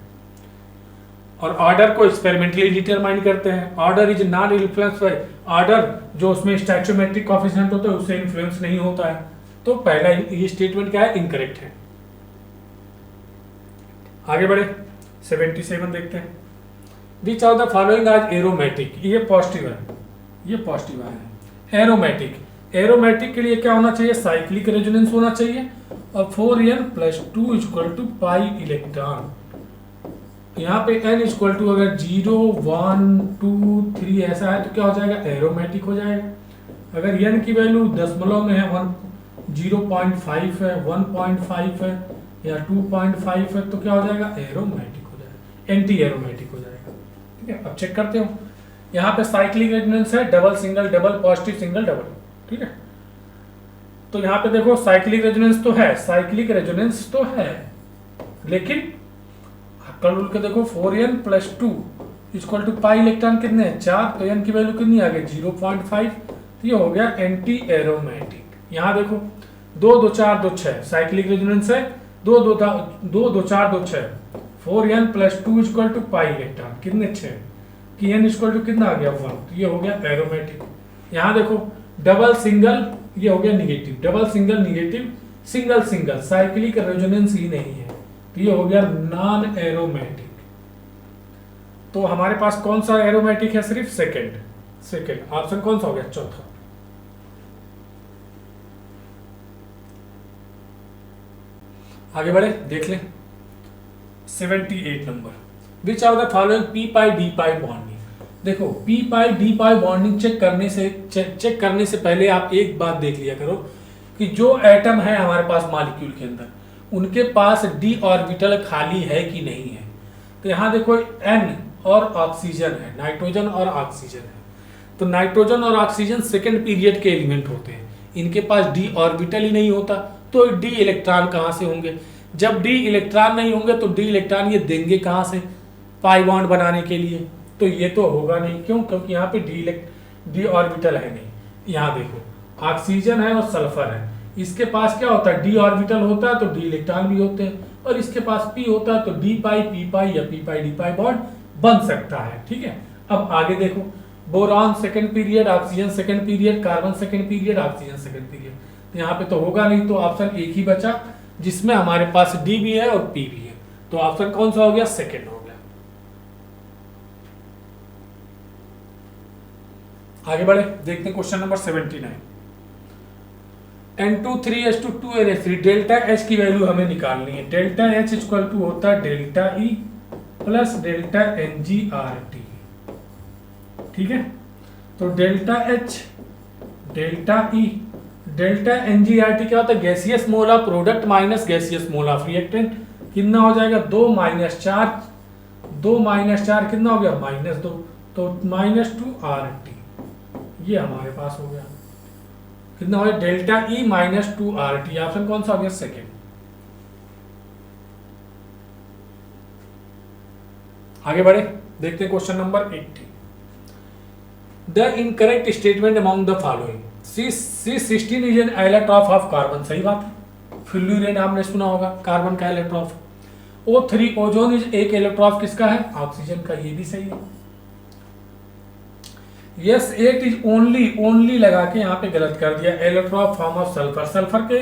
और ऑर्डर को एक्सपेरिमेंटली डिटरमाइन करते हैं। Order is not influence by, order जो उसमें स्टैचोमेट्रिक कोएफिशिएंट होता है उससे इन्फ्लुएंस नहीं होता है, तो पहला ये स्टेटमेंट क्या है, इनकरेक्ट है। आगे बढ़े, 77 देखते हैं। विच ऑफ द फॉलोइंग आज एरोमेटिक, ये पॉजिटिव है, ये पॉजिटिव है। एरोमेटिक के लिए क्या होना चाहिए, साइक्लिक रेजोनेंस होना चाहिए, और 4n+2 = पाई इलेक्ट्रॉन। यहाँ पे n = अगर 0 1 2 3 ऐसा है तो क्या हो जाएगा, एरोमेटिक हो जाएगा। अगर n की वैल्यू दशमलव में है, 0.5 है, 1.5 है या 2.5 है, तो क्या हो जाएगा, एरोमेटिक हो जाएगा, एंटी एरोमेटिक हो जाएगा। ठीक है, अब चेक करते हो, यहाँ पे साइक्लिक रेजोनेंस है, double single double, positive single double. ठीक है, तो यहाँ पे देखो साइक्लिक रेजोनेंस तो है, लेकिन कल रूल के देखो 4n+2 = पाई इलेक्ट्रॉन कितने हैं, 4, तो n की वैल्यू कितनी आ गई, 0.5, तो ये हो गया एंटी एरोमेटिक। यहाँ देखो 2 2 4 2 6 साइक्लिक रेजोनेंस है, 2 2 4 2 6, 4n+2 = पाई इलेक्ट्रॉन कितने 6, कि n = कितना आ गया 1, तो ये हो गया एरोमेटिक। यहाँ देखो डबल सिंगल, ये हो गया negative, double single negative, single single, cyclic resonance ही नहीं है, तो ये हो गया नॉन एरोमेटिक। तो हमारे पास कौन सा एरोमेटिक है, सिर्फ सेकंड ऑप्शन कौन सा हो गया, चौथा। आगे बढ़े, देख लें 78 number. Which of the following p pi d pi bonding. देखो p पाई d पाई बॉन्डिंग चेक करने से पहले आप एक बात देख लिया करो कि जो एटम है हमारे पास मॉलिक्यूल के अंदर, उनके पास d ऑर्बिटल खाली है कि नहीं है। तो यहाँ देखो n और ऑक्सीजन है, नाइट्रोजन और ऑक्सीजन है, तो नाइट्रोजन और ऑक्सीजन सेकंड पीरियड के एलिमेंट होते हैं, इनके पास d ऑर्बिटल ही नहीं होता, तो d इलेक्ट्रॉन कहाँ से होंगे। जब डी इलेक्ट्रॉन नहीं होंगे तो डी इलेक्ट्रॉन ये देंगे कहाँ से, पाई बॉन्ड बनाने के लिए, तो ये तो होगा नहीं। क्यों? क्योंकि यहाँ पे डी ऑर्बिटल है नहीं। यहाँ देखो ऑक्सीजन है और सल्फर है, इसके पास क्या होता है, डी ऑर्बिटल होता है तो डी इलेक्ट्रॉन भी होते हैं, और इसके पास पी होता है तो डी पाई पी पाई या पी पाई डी पाई बॉन्ड बन सकता है। ठीक है, अब आगे देखो, boron second period, oxygen second period, carbon second period, oxygen second period, तो यहाँ पे तो होगा नहीं, तो ऑप्शन एक ही बचा जिसमें हमारे पास डी भी है और पी भी है, तो ऑप्शन कौन सा हो गया, सेकंड हो गया। आगे बढ़े, देखते हैं question number 79। N2 3H2 delta H की वैल्यू हमें निकालनी है। डेल्टा H इक्वल टू होता है delta E plus delta NgRT। ठीक है, तो delta H delta E delta NgRT क्या होता है, gaseous mole of product minus gaseous mole of reactant, कितना हो जाएगा 2 - 4, 2 - 4 कितना हो गया -2, तो -2 RT, ये हमारे पास हो गया, कितना हो गया डेल्टा E -2 RT। ऑप्शन कौन सा हो गया, सेकेंड। आगे बढ़े, देखते हैं question number 80। The incorrect statement among the following, C16 is an allotrope of carbon, सही बात है, फ्लूरेन आपने सुना होगा, कार्बन का एलेट्रॉफ। O3 ओजोन इज एक एलेट्रॉफ किसका है, ऑक्सीजन का, ये भी सही है। यस 8 इज ओनली लगा के यहाँ पे गलत कर दिया, allotrope form of sulphur, sulphur के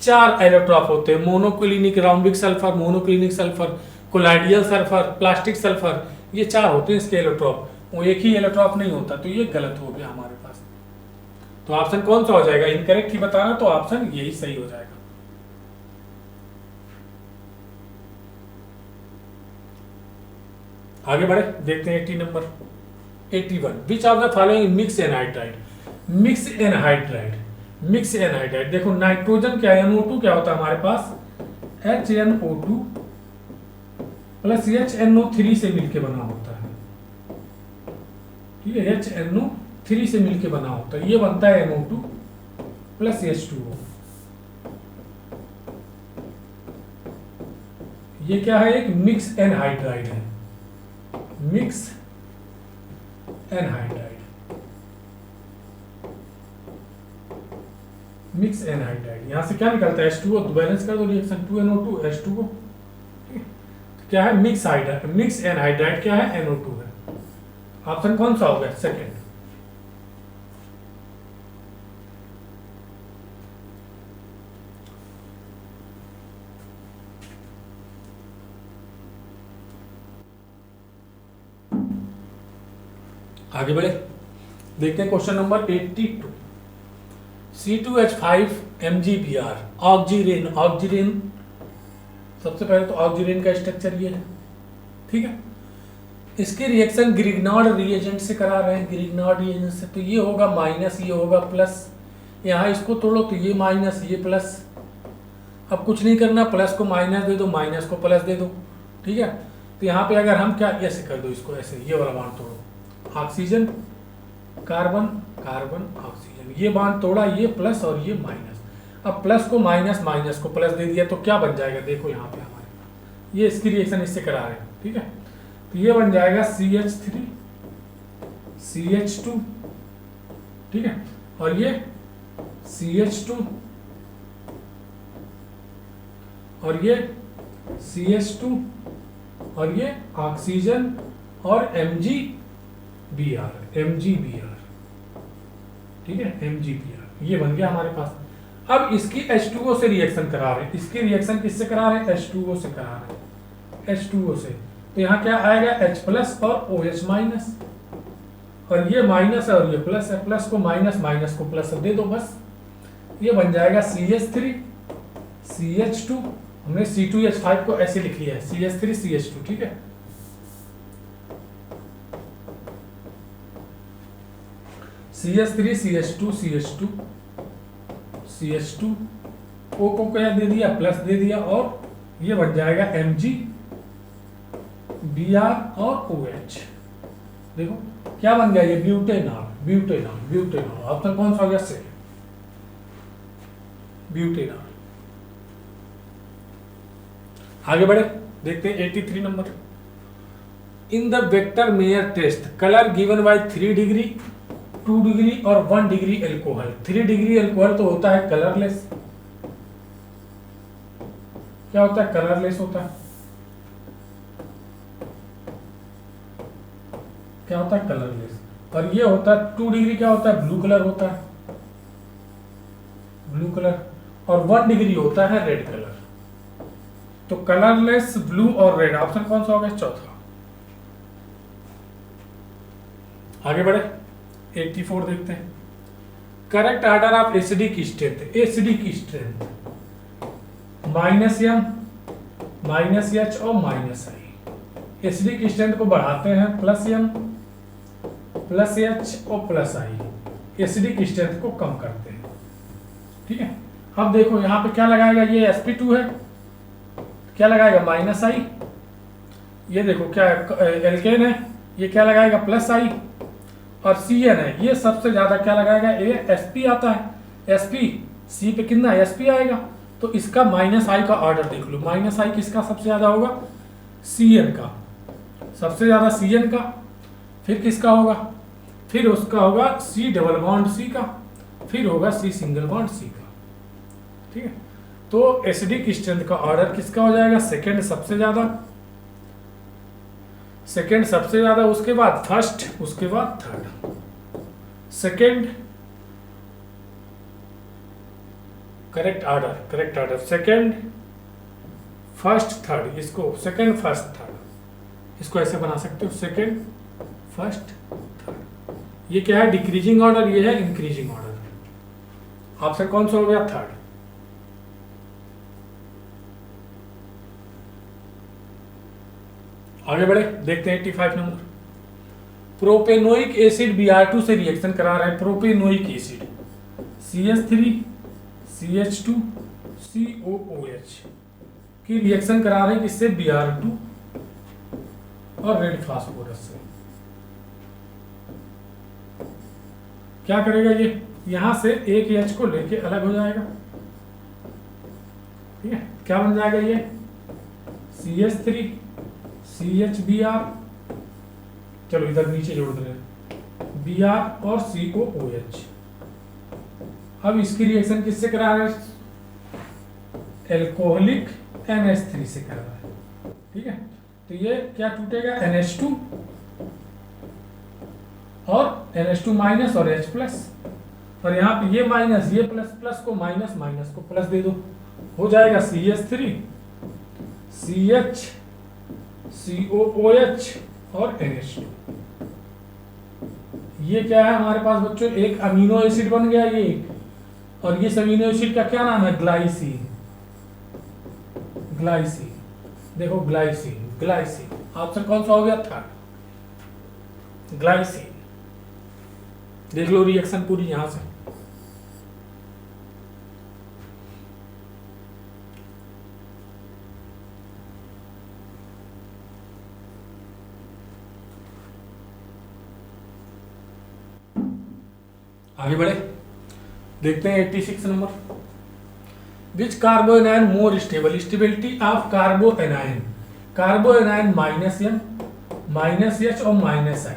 4 एलेट्रॉफ होते हैं, monoclinic rhombic sulphur, monoclinic sulphur, colloidal sulphur, plastic sulphur, ये 4 होते हैं इसके एलेट्रॉफ, वो एक ही एलेट्रॉफ नहीं होता, तो ये गलत हो गया हमारे पास। तो ऑप्शन कौन सा हो जाएगा, इनकरेक्ट ही बताना, तो ऑप्शन यही सही हो जाएगा। आगे बढ़े, देखते हैं 80 number 81। Which of the following mix anhydride, mix anhydride, mix anhydride, देखो नाइट्रोजन क्या है, NO2 क्या होता है हमारे पास, HNO2 प्लस HNO3 से मिलके बना होता है, ठीक है, HNO3 से मिलके बना होता है, ये बनता है NO2 प्लस H2O, ये क्या है, एक मिक्स एनहाइड्राइड है, मिक्स एनहाइड्राइड, मिक्स एनहाइड्राइड, यहां से क्या निकलता है H2O, तो बैलेंस कर दो रिएक्शन, 2NO2 H2O, क्या है मिक्स हाइड्राइड, मिक्स एनहाइड्राइड क्या है, NO2 है। ऑप्शन कौन सा हो गया, सेकेंड। आगे बढ़े, देखते हैं क्वेश्चन नंबर 82। C2H5 MgBr, ऑक्जीरेन, ऑक्जीरेन, सबसे पहले तो ऑक्जीरेन का स्ट्रक्चर ये है, ठीक है, इसके रिएक्शन ग्रिग्नार्ड रिएजेंट से करा रहे हैं, ग्रिग्नार्ड रिएजेंट से, तो ये होगा माइनस, ये होगा प्लस, यहाँ इसको तोड़ो तो ये माइनस ये प्लस, अब कुछ नहीं करना, प्लस को माइनस दे दो, माइनस को प्लस दे दो, ठीक है, तो यहाँ पे अगर हम क्या ऐसे कर दो इसको, ऐसे ये वाला बांध तोड़ो, ऑक्सीजन कार्बन कार्बन ऑक्सीजन, ये बांध तोड़ा, ये प्लस और ये माइनस, अब प्लस को माइनस, माइनस को प्लस दे दिया, तो क्या बन जाएगा, देखो यहाँ पे हमारे ये इसकी रिएक्शन इससे करा रहे हैं, ठीक है, तो ये बन जाएगा CH3 CH2, ठीक है, और ये CH2 और ये CH2 और ये ऑक्सीजन और MgBr, ठीक है, MgBr, ये बन गया हमारे पास। अब इसकी H2O से रिएक्शन करा रहे हैं, इसकी रिएक्शन किससे करा रहे हैं, H2O से करा रहे हैं, H2O से, तो यहाँ क्या आएगा H प्लस और OH माइनस, और ये माइनस है और ये प्लस है, प्लस को माइनस, माइनस को प्लस दे दो, बस ये बन जाएगा CH3 CH2, हमने C2H5 को ऐसे लिख लिया है, CH3 CH2, ठीक है, CH3 CH2 CH2 CH2, O को क्या दे दिया, प्लस दे दिया, और ये बन जाएगा MgBr और OH, देखो क्या बन गया, ये ब्यूटेनॉल, ब्यूटेनॉल, ब्यूटेनॉल, ऑप्शन कौन सा हो गया, सेकंड, ब्यूटेनॉल। आगे बढ़े, देखते हैं 83 number. In the Victor Meyer test colour given by 3 degree 2 degree और 1 डिग्री एल्कोहल। 3 डिग्री एल्कोहल तो होता है कलरलेस। क्या होता है? कलरलेस होता है। क्या होता है? कलरलेस। और ये होता है 2 डिग्री, क्या होता है? ब्लू कलर होता है, ब्लू कलर। और 1 डिग्री होता है रेड कलर। तो कलरलेस, ब्लू और रेड, ऑप्शन कौन सा होगा? चौथा। आगे बढ़े 84 देखते हैं। Correct order of acidic strength. Acidic strength -m, -h और -i। एसिडिक स्ट्रेंथ को बढ़ाते हैं +m, +h और +i। एसिडिक स्ट्रेंथ को कम करते हैं। ठीक है। अब देखो यहाँ पे क्या लगाएगा? ये sp2 है, क्या लगाएगा? -i। ये देखो क्या एल्केन है, ये क्या लगाएगा? +i। और Cn है, ये सबसे ज्यादा क्या लगाएगा? ये sp आता है। sp C पे कितना sp आएगा, तो इसका -i का ऑर्डर देख लो। -i किसका सबसे ज्यादा होगा? Cn का, सबसे ज्यादा Cn का। फिर किसका होगा? फिर उसका होगा C डबल बॉन्ड C का, फिर होगा C सिंगल बॉन्ड C का। ठीक है। तो एसिडिक स्ट्रेंथ का ऑर्डर किसका हो जाएगा? सेकेंड सबसे ज्यादा, सेकेंड सबसे ज्यादा, उसके बाद फर्स्ट, उसके बाद third. Second correct order, correct order second first third. इसको सेकेंड फर्स्ट थर्ड, इसको ऐसे बना सकते हो, सेकेंड फर्स्ट थर्ड। ये क्या है? डिक्रीजिंग ऑर्डर, ये है इंक्रीजिंग ऑर्डर। ऑप्शन कौन सा हो गया? थर्ड। आगे बढ़े, देखते हैं 85 नंबर। प्रोपेनोइक एसिड Br2 से रिएक्शन करा रहा है। Propanoic acid CH3 CH2 COOH की रिएक्शन करा रहे हैं किससे? Br2 और रेड फास्फोरस से। क्या करेगा ये? यहां से एक H को लेके अलग हो जाएगा। ठीक है। क्या बन जाएगा ये? CH3 CHBr, चलो इधर नीचे जोड़ दे रहे Br और COOH। अब इसकी रिएक्शन किससे करा रहे हैं? एल्कोहलिक NH3 से करा रहा है। ठीक है। तो ये क्या टूटेगा? NH2 और NH2 माइनस और H प्लस। और यहाँ पे ये माइनस, ये प्लस, प्लस को माइनस, माइनस को प्लस दे दो, हो जाएगा CH3 CH COOH और NH2। ये क्या है हमारे पास बच्चों? एक अमीनो एसिड बन गया ये। और ये अमीनो एसिड का क्या नाम है? ग्लाइसिन। ग्लाइसिन, देखो ग्लाइसिन, ग्लाइसिन। ऑप्शन कौन सा हो गया? Third, glycine. देख लो रिएक्शन पूरी यहां से। आगे बढ़े, देखते हैं 86 number. Which कार्बोएनायन more stable? Stability of कार्बोएनायन। कार्बोएनायन -m, -h और -i।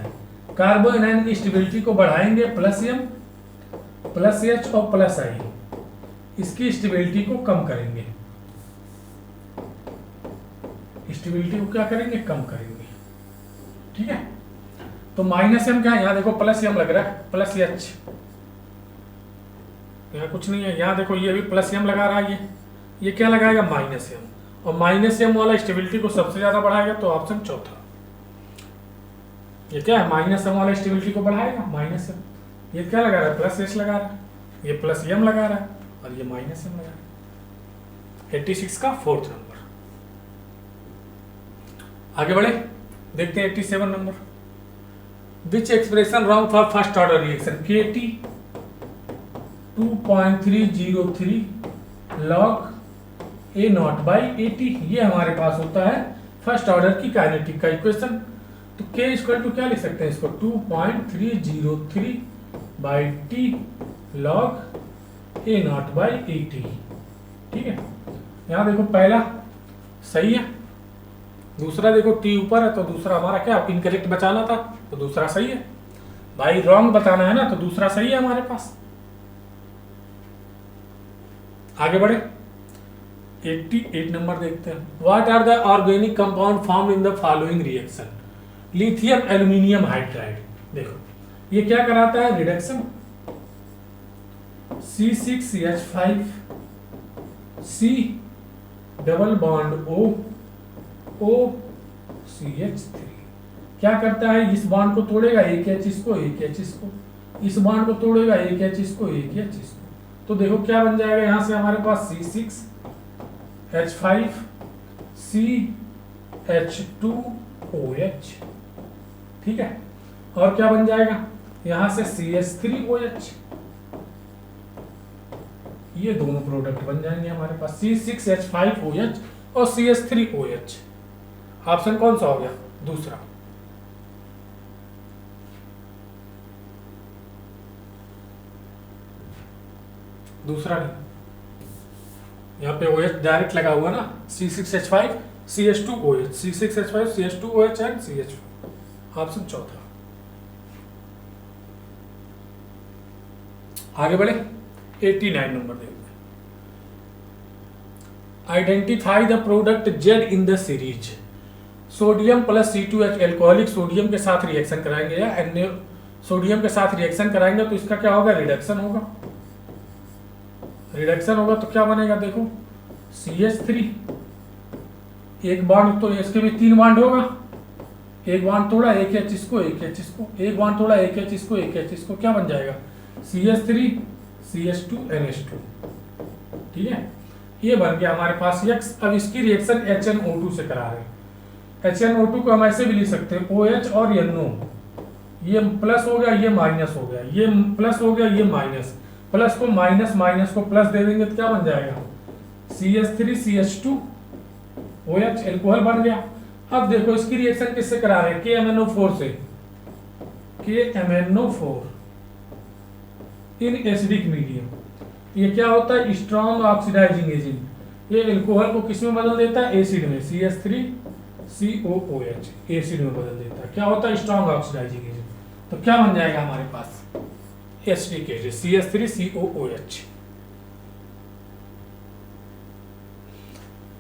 कार्बोएनायन की स्टेबिलिटी को बढ़ाएंगे +m, +h और +i। इसकी स्टेबिलिटी को कम करेंगे। स्टेबिलिटी को क्या करेंगे? कम करेंगे। ठीक है। तो -m क्या है? यहाँ देखो +m लग रहा है, +h। यहाँ कुछ नहीं है, यहाँ देखो ये भी +m लगा रहा है। ये क्या लगाएगा? -m। और -m वाला स्टेबिलिटी को सबसे ज्यादा बढ़ाएगा, तो ऑप्शन चौथा। ये क्या है? -m वाला स्टेबिलिटी को बढ़ाएगा, -m। ये क्या लगा रहा है? +h लगा रहा है, ये +m लगा रहा है, और ये -m लगा रहा है। 86 का फोर्थ नंबर। आगे बढ़े, देखते हैं 87 number. Which expression wrong for first order reaction? KT 2.303 log A0/AT। ये हमारे पास होता है फर्स्ट ऑर्डर की काइनेटिक का इक्वेशन। तो K इक्वल टू क्या लिख सकते हैं इसको? 2.303/T log A0/AT। ठीक है। यहाँ देखो पहला सही है। दूसरा देखो टी ऊपर है तो दूसरा हमारा क्या इनकरेक्ट बचाना था, तो दूसरा सही है। भाई रॉन्ग बताना है ना, तो दूसरा सही है हमारे पास। आगे बढ़े, 88 नंबर देखते हैं। What are the organic compound form in the following reaction? Lithium aluminium hydride. देखो ये क्या कराता है, reduction. C6H5 C double bond O CH3 क्या करता है, इस बॉन्ड को तोड़ेगा, एक एच इसको, एक एच इसको, इस बॉन्ड को तोड़ेगा, एक एच इसको, एक एच इसको। तो देखो क्या बन जाएगा, यहां से हमारे पास C6H5 CH2OH, ठीक है। और क्या बन जाएगा, यहां से CH3OH। ये दोनों प्रोडक्ट बन जाएंगे हमारे पास, C6H5OH और CH3OH। ऑप्शन कौन सा हो गया, दूसरा। दूसरा नहीं, यहाँ पे OH डायरेक्ट लगा हुआ ना, C6H5 CH2OH, C6H5 CH2OH and CH5। Option चौथा। आगे बढ़े, 89 नंबर देखते हैं। Identify the product Z in the series. Sodium plus C2H alcoholic sodium के साथ रिएक्शन कराएंगे या अन्य सोडियम के साथ रिएक्शन कराएंगे तो इसका क्या होगा, रिडक्शन होगा। रिडक्शन होगा तो क्या बनेगा, देखो CH3, एक बॉन्ड तो इसके भी 3 बॉन्ड होगा, एक बॉन्ड तोड़ा, एक एच इसको, एक एच इसको, एक बॉन्ड तोड़ा, एक एच इसको, एक एच इसको, क्या बन जाएगा, CH3 CH2 NH2, ठीक है। ये बन गया हमारे पास X। अब इसकी रिएक्शन HNO2 से करा रहे हैं। HNO2 को हम ऐसे भी लिख सकते हैं, OH और NO, ये प्लस हो गया, ये माइनस हो गया, ये प्लस हो गया, ये माइनस, प्लस को माइनस, माइनस को प्लस दे देंगे तो क्या बन जाएगा, CH3 CH2 OH, एल्कोहल बन गया। अब देखो इसकी रिएक्शन किससे करा रहे हैं, KMNO4 से, KMNO4 इन एसिडिक मीडियम। ये क्या होता है, स्ट्रॉन्ग ऑक्सीडाइजिंग एजेंट। ये एल्कोहल को किस में बदल देता है, एसिड में, CH3COOH, एसिड में बदल देता है। क्या होता है, स्ट्रॉन्ग ऑक्सीडाइजिंग एजेंट। तो क्या बन जाएगा हमारे पास, एसिडिक एसिड CH3COOH।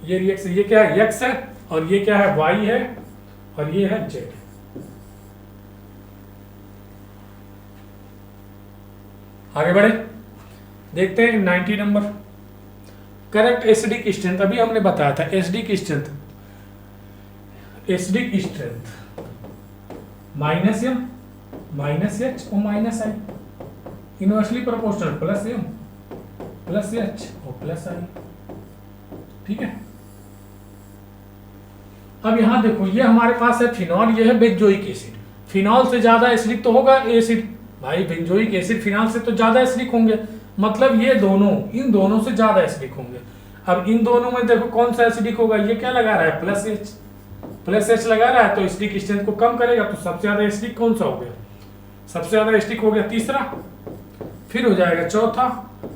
ये रिएक्शन, ये क्या है, X है, और ये क्या है, Y है, और ये है Z। आगे बढ़े, देखते हैं 90 नंबर। करेक्ट एसिडिक स्ट्रेंथ, अभी हमने बताया था acidic strength, acidic strength -M -H और -I, inversely proportional, +M +H और +I, ठीक है। अब यहां देखो, ये हमारे पास है फिनॉल, ये है बेंजोइक एसिड। फिनॉल से ज्यादा एसिडिक तो होगा एसिड, भाई बेंजोइक एसिड फिनॉल से तो ज्यादा एसिडिक होंगे, मतलब ये दोनों इन दोनों से ज्यादा एसिडिक होंगे। अब इन दोनों में देखो कौन सा एसिडिक होगा, ये क्या लगा रहा है, +H लगा रहा है, तो एसिडिक स्ट्रेंथ को कम करेगा। तो सबसे ज्यादा एसिडिक कौन सा हो गया, सबसे ज्यादा एसिडिक हो गया तीसरा, फिर हो जाएगा चौथा।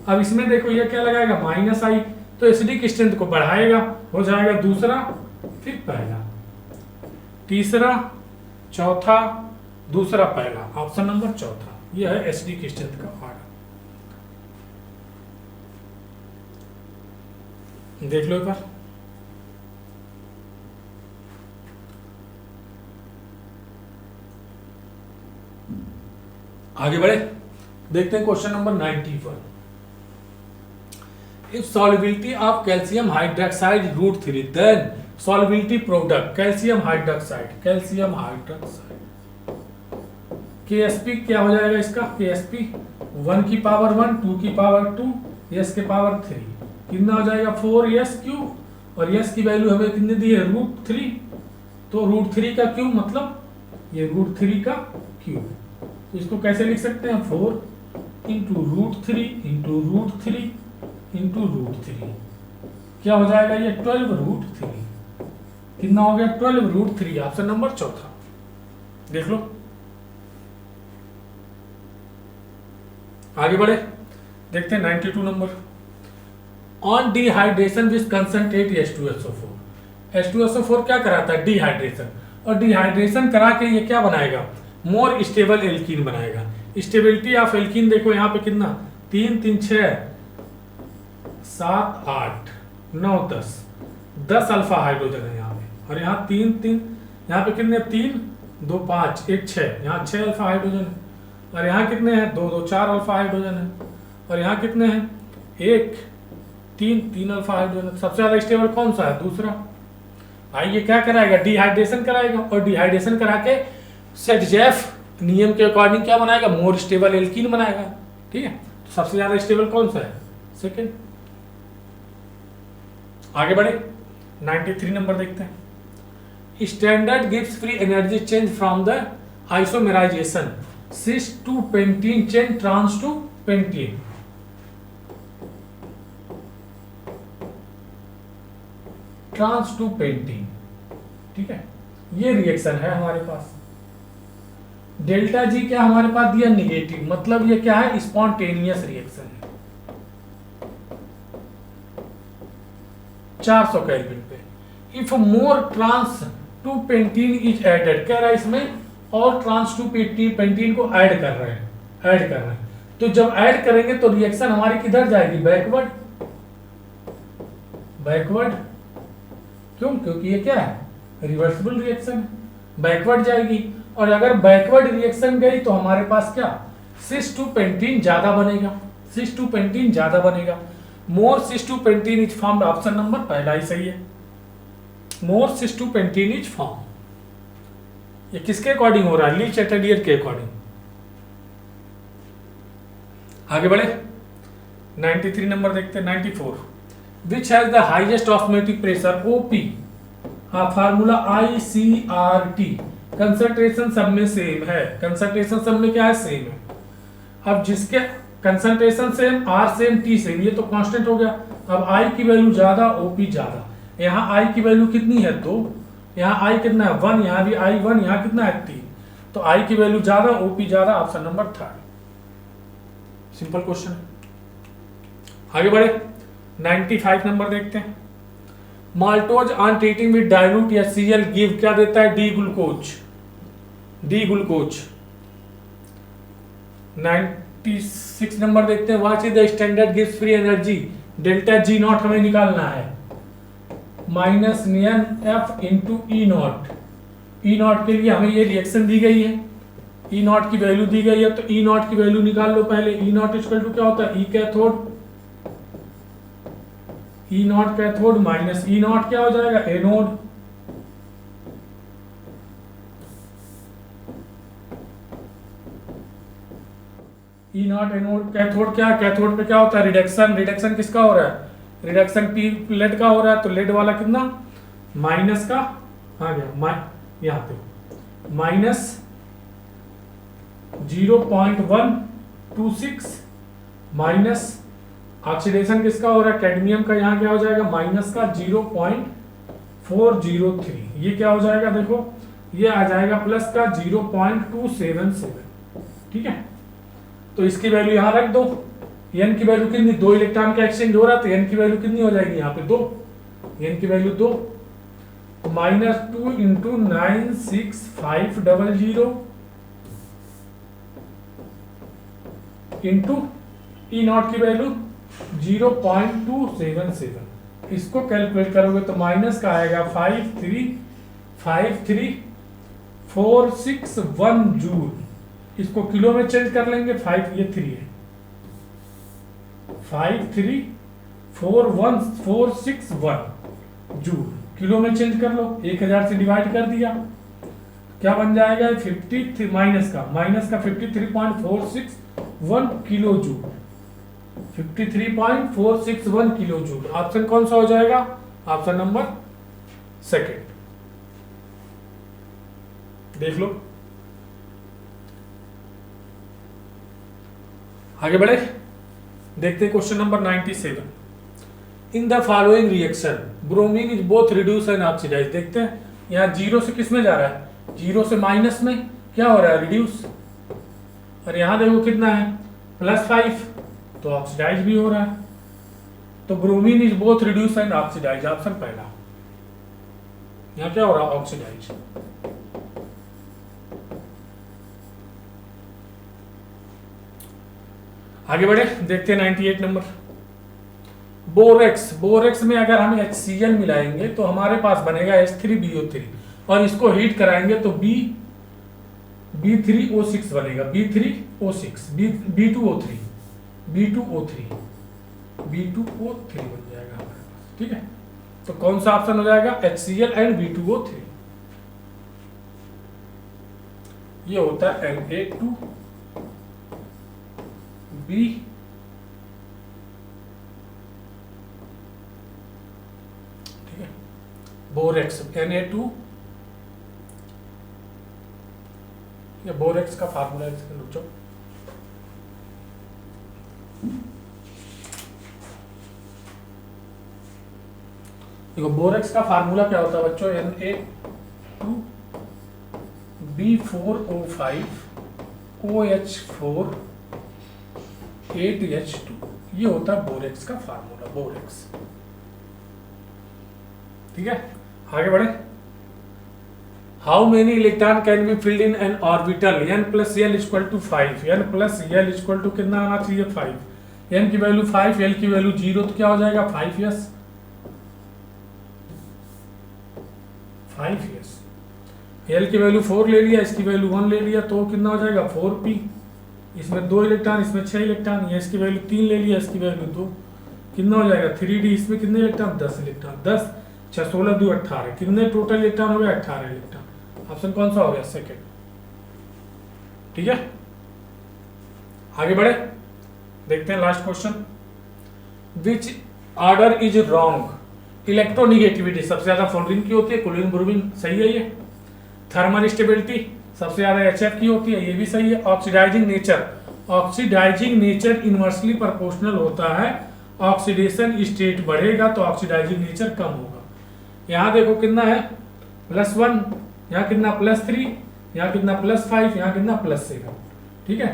अब इसमें देखो ये क्या लगाएगा, -I, तो एसिडिक स्ट्रेंथ को बढ़ाएगा, हो जाएगा दूसरा, फिर पहला, तीसरा, चौथा, दूसरा, पहला। ऑप्शन नंबर चौथा, यह है एसिडिक स्ट्रेंथ का ऑर्डर। देख लो एक बार। आगे बढ़े, देखते हैं question number 91। If solubility of calcium hydroxide √3 then solubility product calcium hydroxide, calcium hydroxide KSP क्या हो जाएगा इसका, KSP 1 की पावर 1, 2 की पावर 2, S के पावर 3, कितना हो जाएगा 4S3, और S की वैल्यू हमें कितनी दी है, √3, तो √3 का क्यूब मतलब ये √3 का क्यूब। तो इसको कैसे लिख सकते हैं, 4 × √3 × √3 × √3, क्या हो जाएगा ये 12√3, कितना हो गया 12√3। ऑप्शन नंबर चौथा, देख लो। आगे बढ़े, देखते हैं 92 number. On dehydration with concentrate H2SO4, H2SO4 क्या कराता है? डिहाइड्रेशन। और डिहाइड्रेशन करा के ये क्या बनाएगा? मोर स्टेबल एल्कीन बनाएगा। स्टेबिलिटी ऑफ एल्कीन देखो यहाँ पे कितना, 3 3 6 7 8 9 10 अल्फा हाइड्रोजन है यहाँ पे। और यहाँ 3 3, यहाँ पे कितने, 3 2 5 1 6, यहाँ 6 अल्फा हाइड्रोजन है। और यहाँ कितने हैं? 2 2 4 अल्फा हाइड्रोजन है। और यहाँ कितने हैं? 1 3 3 अल्फा हाइड्रोजन। सबसे ज्यादा स्टेबल कौन सा है? दूसरा। आइए क्या कराएगा? डिहाइड्रेशन कराएगा। और डिहाइड्रेशन करा के सेटजेफ नियम के अकॉर्डिंग क्या बनाएगा? मोर स्टेबल एल्कीन बनाएगा। ठीक है, तो सबसे ज्यादा स्टेबल कौन सा है? सेकेंड। आगे बढ़े, 93 नंबर देखते हैं। Standard gives free energy change from the isomerisation cis two pentene chain trans two pentene. Trans two pentene, ठीक है, ये रिएक्शन है हमारे पास। डेल्टा जी क्या हमारे पास दिया? निगेटिव, मतलब ये क्या है? स्पॉन्टेनियस रिएक्शन है 400 केल्विन पे। If more trans two pentene is added, कह रहा है इसमें और ट्रांस टू पेंटीन को ऐड कर रहे हैं, तो जब ऐड करेंगे तो रिएक्शन हमारी किधर जाएगी? बैकवर्ड। क्यों? क्योंकि ये क्या है? रिवर्सिबल रिएक्शन, बैकवर्ड जाएगी। और अगर बैकवर्ड रिएक्शन गई तो हमारे पास क्या? सिस टू पेंटीन ज्यादा बनेगा। More cis two pentene is formed, option number पहला ही सही है। More cis two pentene is form. ये किसके अकॉर्डिंग हो रहा है? ली चैटलियर के अकॉर्डिंग। आगे बढ़े, 93 नंबर देखते हैं। 94, which has the highest osmotic pressure? O P. हाँ, फार्मूला ICRT। कंसंट्रेशन सब में सेम है, कंसंट्रेशन सब में क्या है? सेम है। अब जिसके concentration same, R same, T same, ये तो कांस्टेंट हो गया। अब I की वैल्यू ज्यादा, OP ज्यादा। यहाँ I की वैल्यू कितनी है? 2। यहाँ I कितना है? 1। यहाँ भी I 1, यहाँ कितना है? 3। तो I की वैल्यू ज्यादा, OP ज्यादा, ऑप्शन नंबर 3। सिंपल क्वेश्चन है। आगे बढ़े, 95 नंबर देखते हैं। Maltose on treating with dilute HCl give क्या देता है? D glucose. 96 नंबर देखते हैं। What is the standard gives free energy? Delta G not हमें निकालना है, -NF इंटू E नॉट के लिए हमें ये रिएक्शन दी गई है, E नॉट की वैल्यू दी गई है, तो E नॉट की वैल्यू निकाल लो पहले। E नॉट इक्वल टू क्या होता है? E cathode minus E not क्या हो जाएगा? Anode. E not anode, cathode क्या? कैथोड पे क्या होता है? रिडक्शन किसका हो रहा है? रिडक्शन P लेड का हो रहा है, तो लेड वाला कितना? माइनस का आ गया, यहाँ पे माइनस 0.126 माइनस ऑक्सीडेशन किसका हो रहा है? कैडमियम का, यहाँ क्या हो जाएगा? माइनस का 0.403। ये क्या हो जाएगा? देखो ये आ जाएगा प्लस का 0.277। ठीक है, तो इसकी वैल्यू यहाँ रख दो। एन की वैल्यू कितनी? 2 इलेक्ट्रॉन का एक्सचेंज हो रहा है, तो एन की वैल्यू कितनी हो जाएगी? यहाँ पे 2। एन की value 2, -2 into 96500 into E not की वैल्यू 0.277। इसको कैलकुलेट करोगे तो माइनस का आएगा 5353461 जूल। इसको किलो में चेंज कर लेंगे, 5 ये 3 है, 5341461 जूल। किलो में चेंज कर लो, 1000 से डिवाइड कर दिया, क्या बन जाएगा? 53 माइनस का 53.461 kilo joule. 53.461 kilo joule. Option कौन सा हो जाएगा? Option number second. देख लो, आगे बढ़े, देखते हैं question number 97। In the following reaction bromine is both reduce and oxidise. देखते हैं यहाँ 0 से किस में जा रहा है? 0 से माइनस में क्या हो रहा है? रिड्यूस। और यहाँ देखो कितना है? +5, तो ऑक्सीडाइज भी हो रहा है। तो bromine is both reduce and oxidise, option पहला। यहाँ क्या हो रहा है, ऑक्सीडाइज। आगे बढ़े, देखते हैं 98 नंबर। बोरेक्स, बोरेक्स में अगर हम HCl मिलाएंगे तो हमारे पास बनेगा H3BO3 और इसको हीट कराएंगे तो B3O6 बनेगा, B3O6 B2O3 B2O3 बन जाएगा हमारे पास। ठीक है, तो कौन सा ऑप्शन हो जाएगा, HCl एंड B2O3। ये होता है Na2B, ठीक है, बोरेक्स Na2, ये बोरेक्स का फार्मूला है, रुक जाओ। देखो बोरेक्स का फार्मूला क्या होता है बच्चों, Na2B4O5OH4 8H2, ये होता है बोरेक्स का फार्मूला, बोरेक्स। ठीक है, आगे बढ़े। How many electron can be filled in an orbital n plus L equal to 5, n plus L equal to कितना आना चाहिए 5, n की वैल्यू 5, l की वैल्यू 0, तो क्या हो जाएगा 5 यस, 5 यस। l की वैल्यू 4 ले लिया, इसकी वैल्यू 1 ले लिया, तो कितना हो जाएगा 4p, इसमें 2 इलेक्ट्रॉन, इसमें 6 इलेक्ट्रॉन, ये इसकी वैल्यू 3 ले लिया, इसकी वैल्यू 2, कितना हो जाएगा 3d, इसमें कितने इलेक्ट्रॉन 10 इलेक्ट्रॉन, 10 6 16 2 18, कितने टोटल इलेक्ट्रॉन हो गए 18 इलेक्ट्रॉन। ऑप्शन कौन सा हो गया, सेकंड। ठीक है, आगे बढ़े, देखते हैं last question. Which order is wrong, electronegativity सबसे ज्यादा फ्लोरीन की होती है, क्लोरीन ब्रोमीन सही है ये। थर्मल स्टेबिलिटी सबसे ज्यादा HF की होती है, ये भी सही है। Oxidising nature, oxidising nature inversely proportional होता है, ऑक्सीडेशन स्टेट बढ़ेगा तो ऑक्सीडाइजिंग नेचर कम होगा। यहाँ देखो कितना है +1, यहाँ कितना +3, यहाँ कितना +5, यहाँ कितना +7। ठीक है,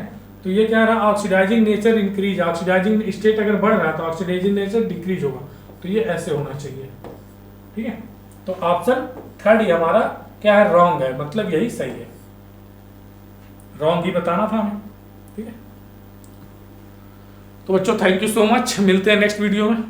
तो ये क्या रहा, oxidising nature increase, oxidising state अगर बढ़ रहा है तो ऑक्सीडाइजिंग नेचर डिक्रीज होगा, तो ये ऐसे होना चाहिए। ठीक है, तो ऑप्शन थर्ड ही हमारा क्या है, रॉन्ग है, मतलब यही सही है, रॉन्ग ही बताना था हमें। ठीक है, तो बच्चों थैंक यू सो मच, मिलते हैं नेक्स्ट वीडियो में।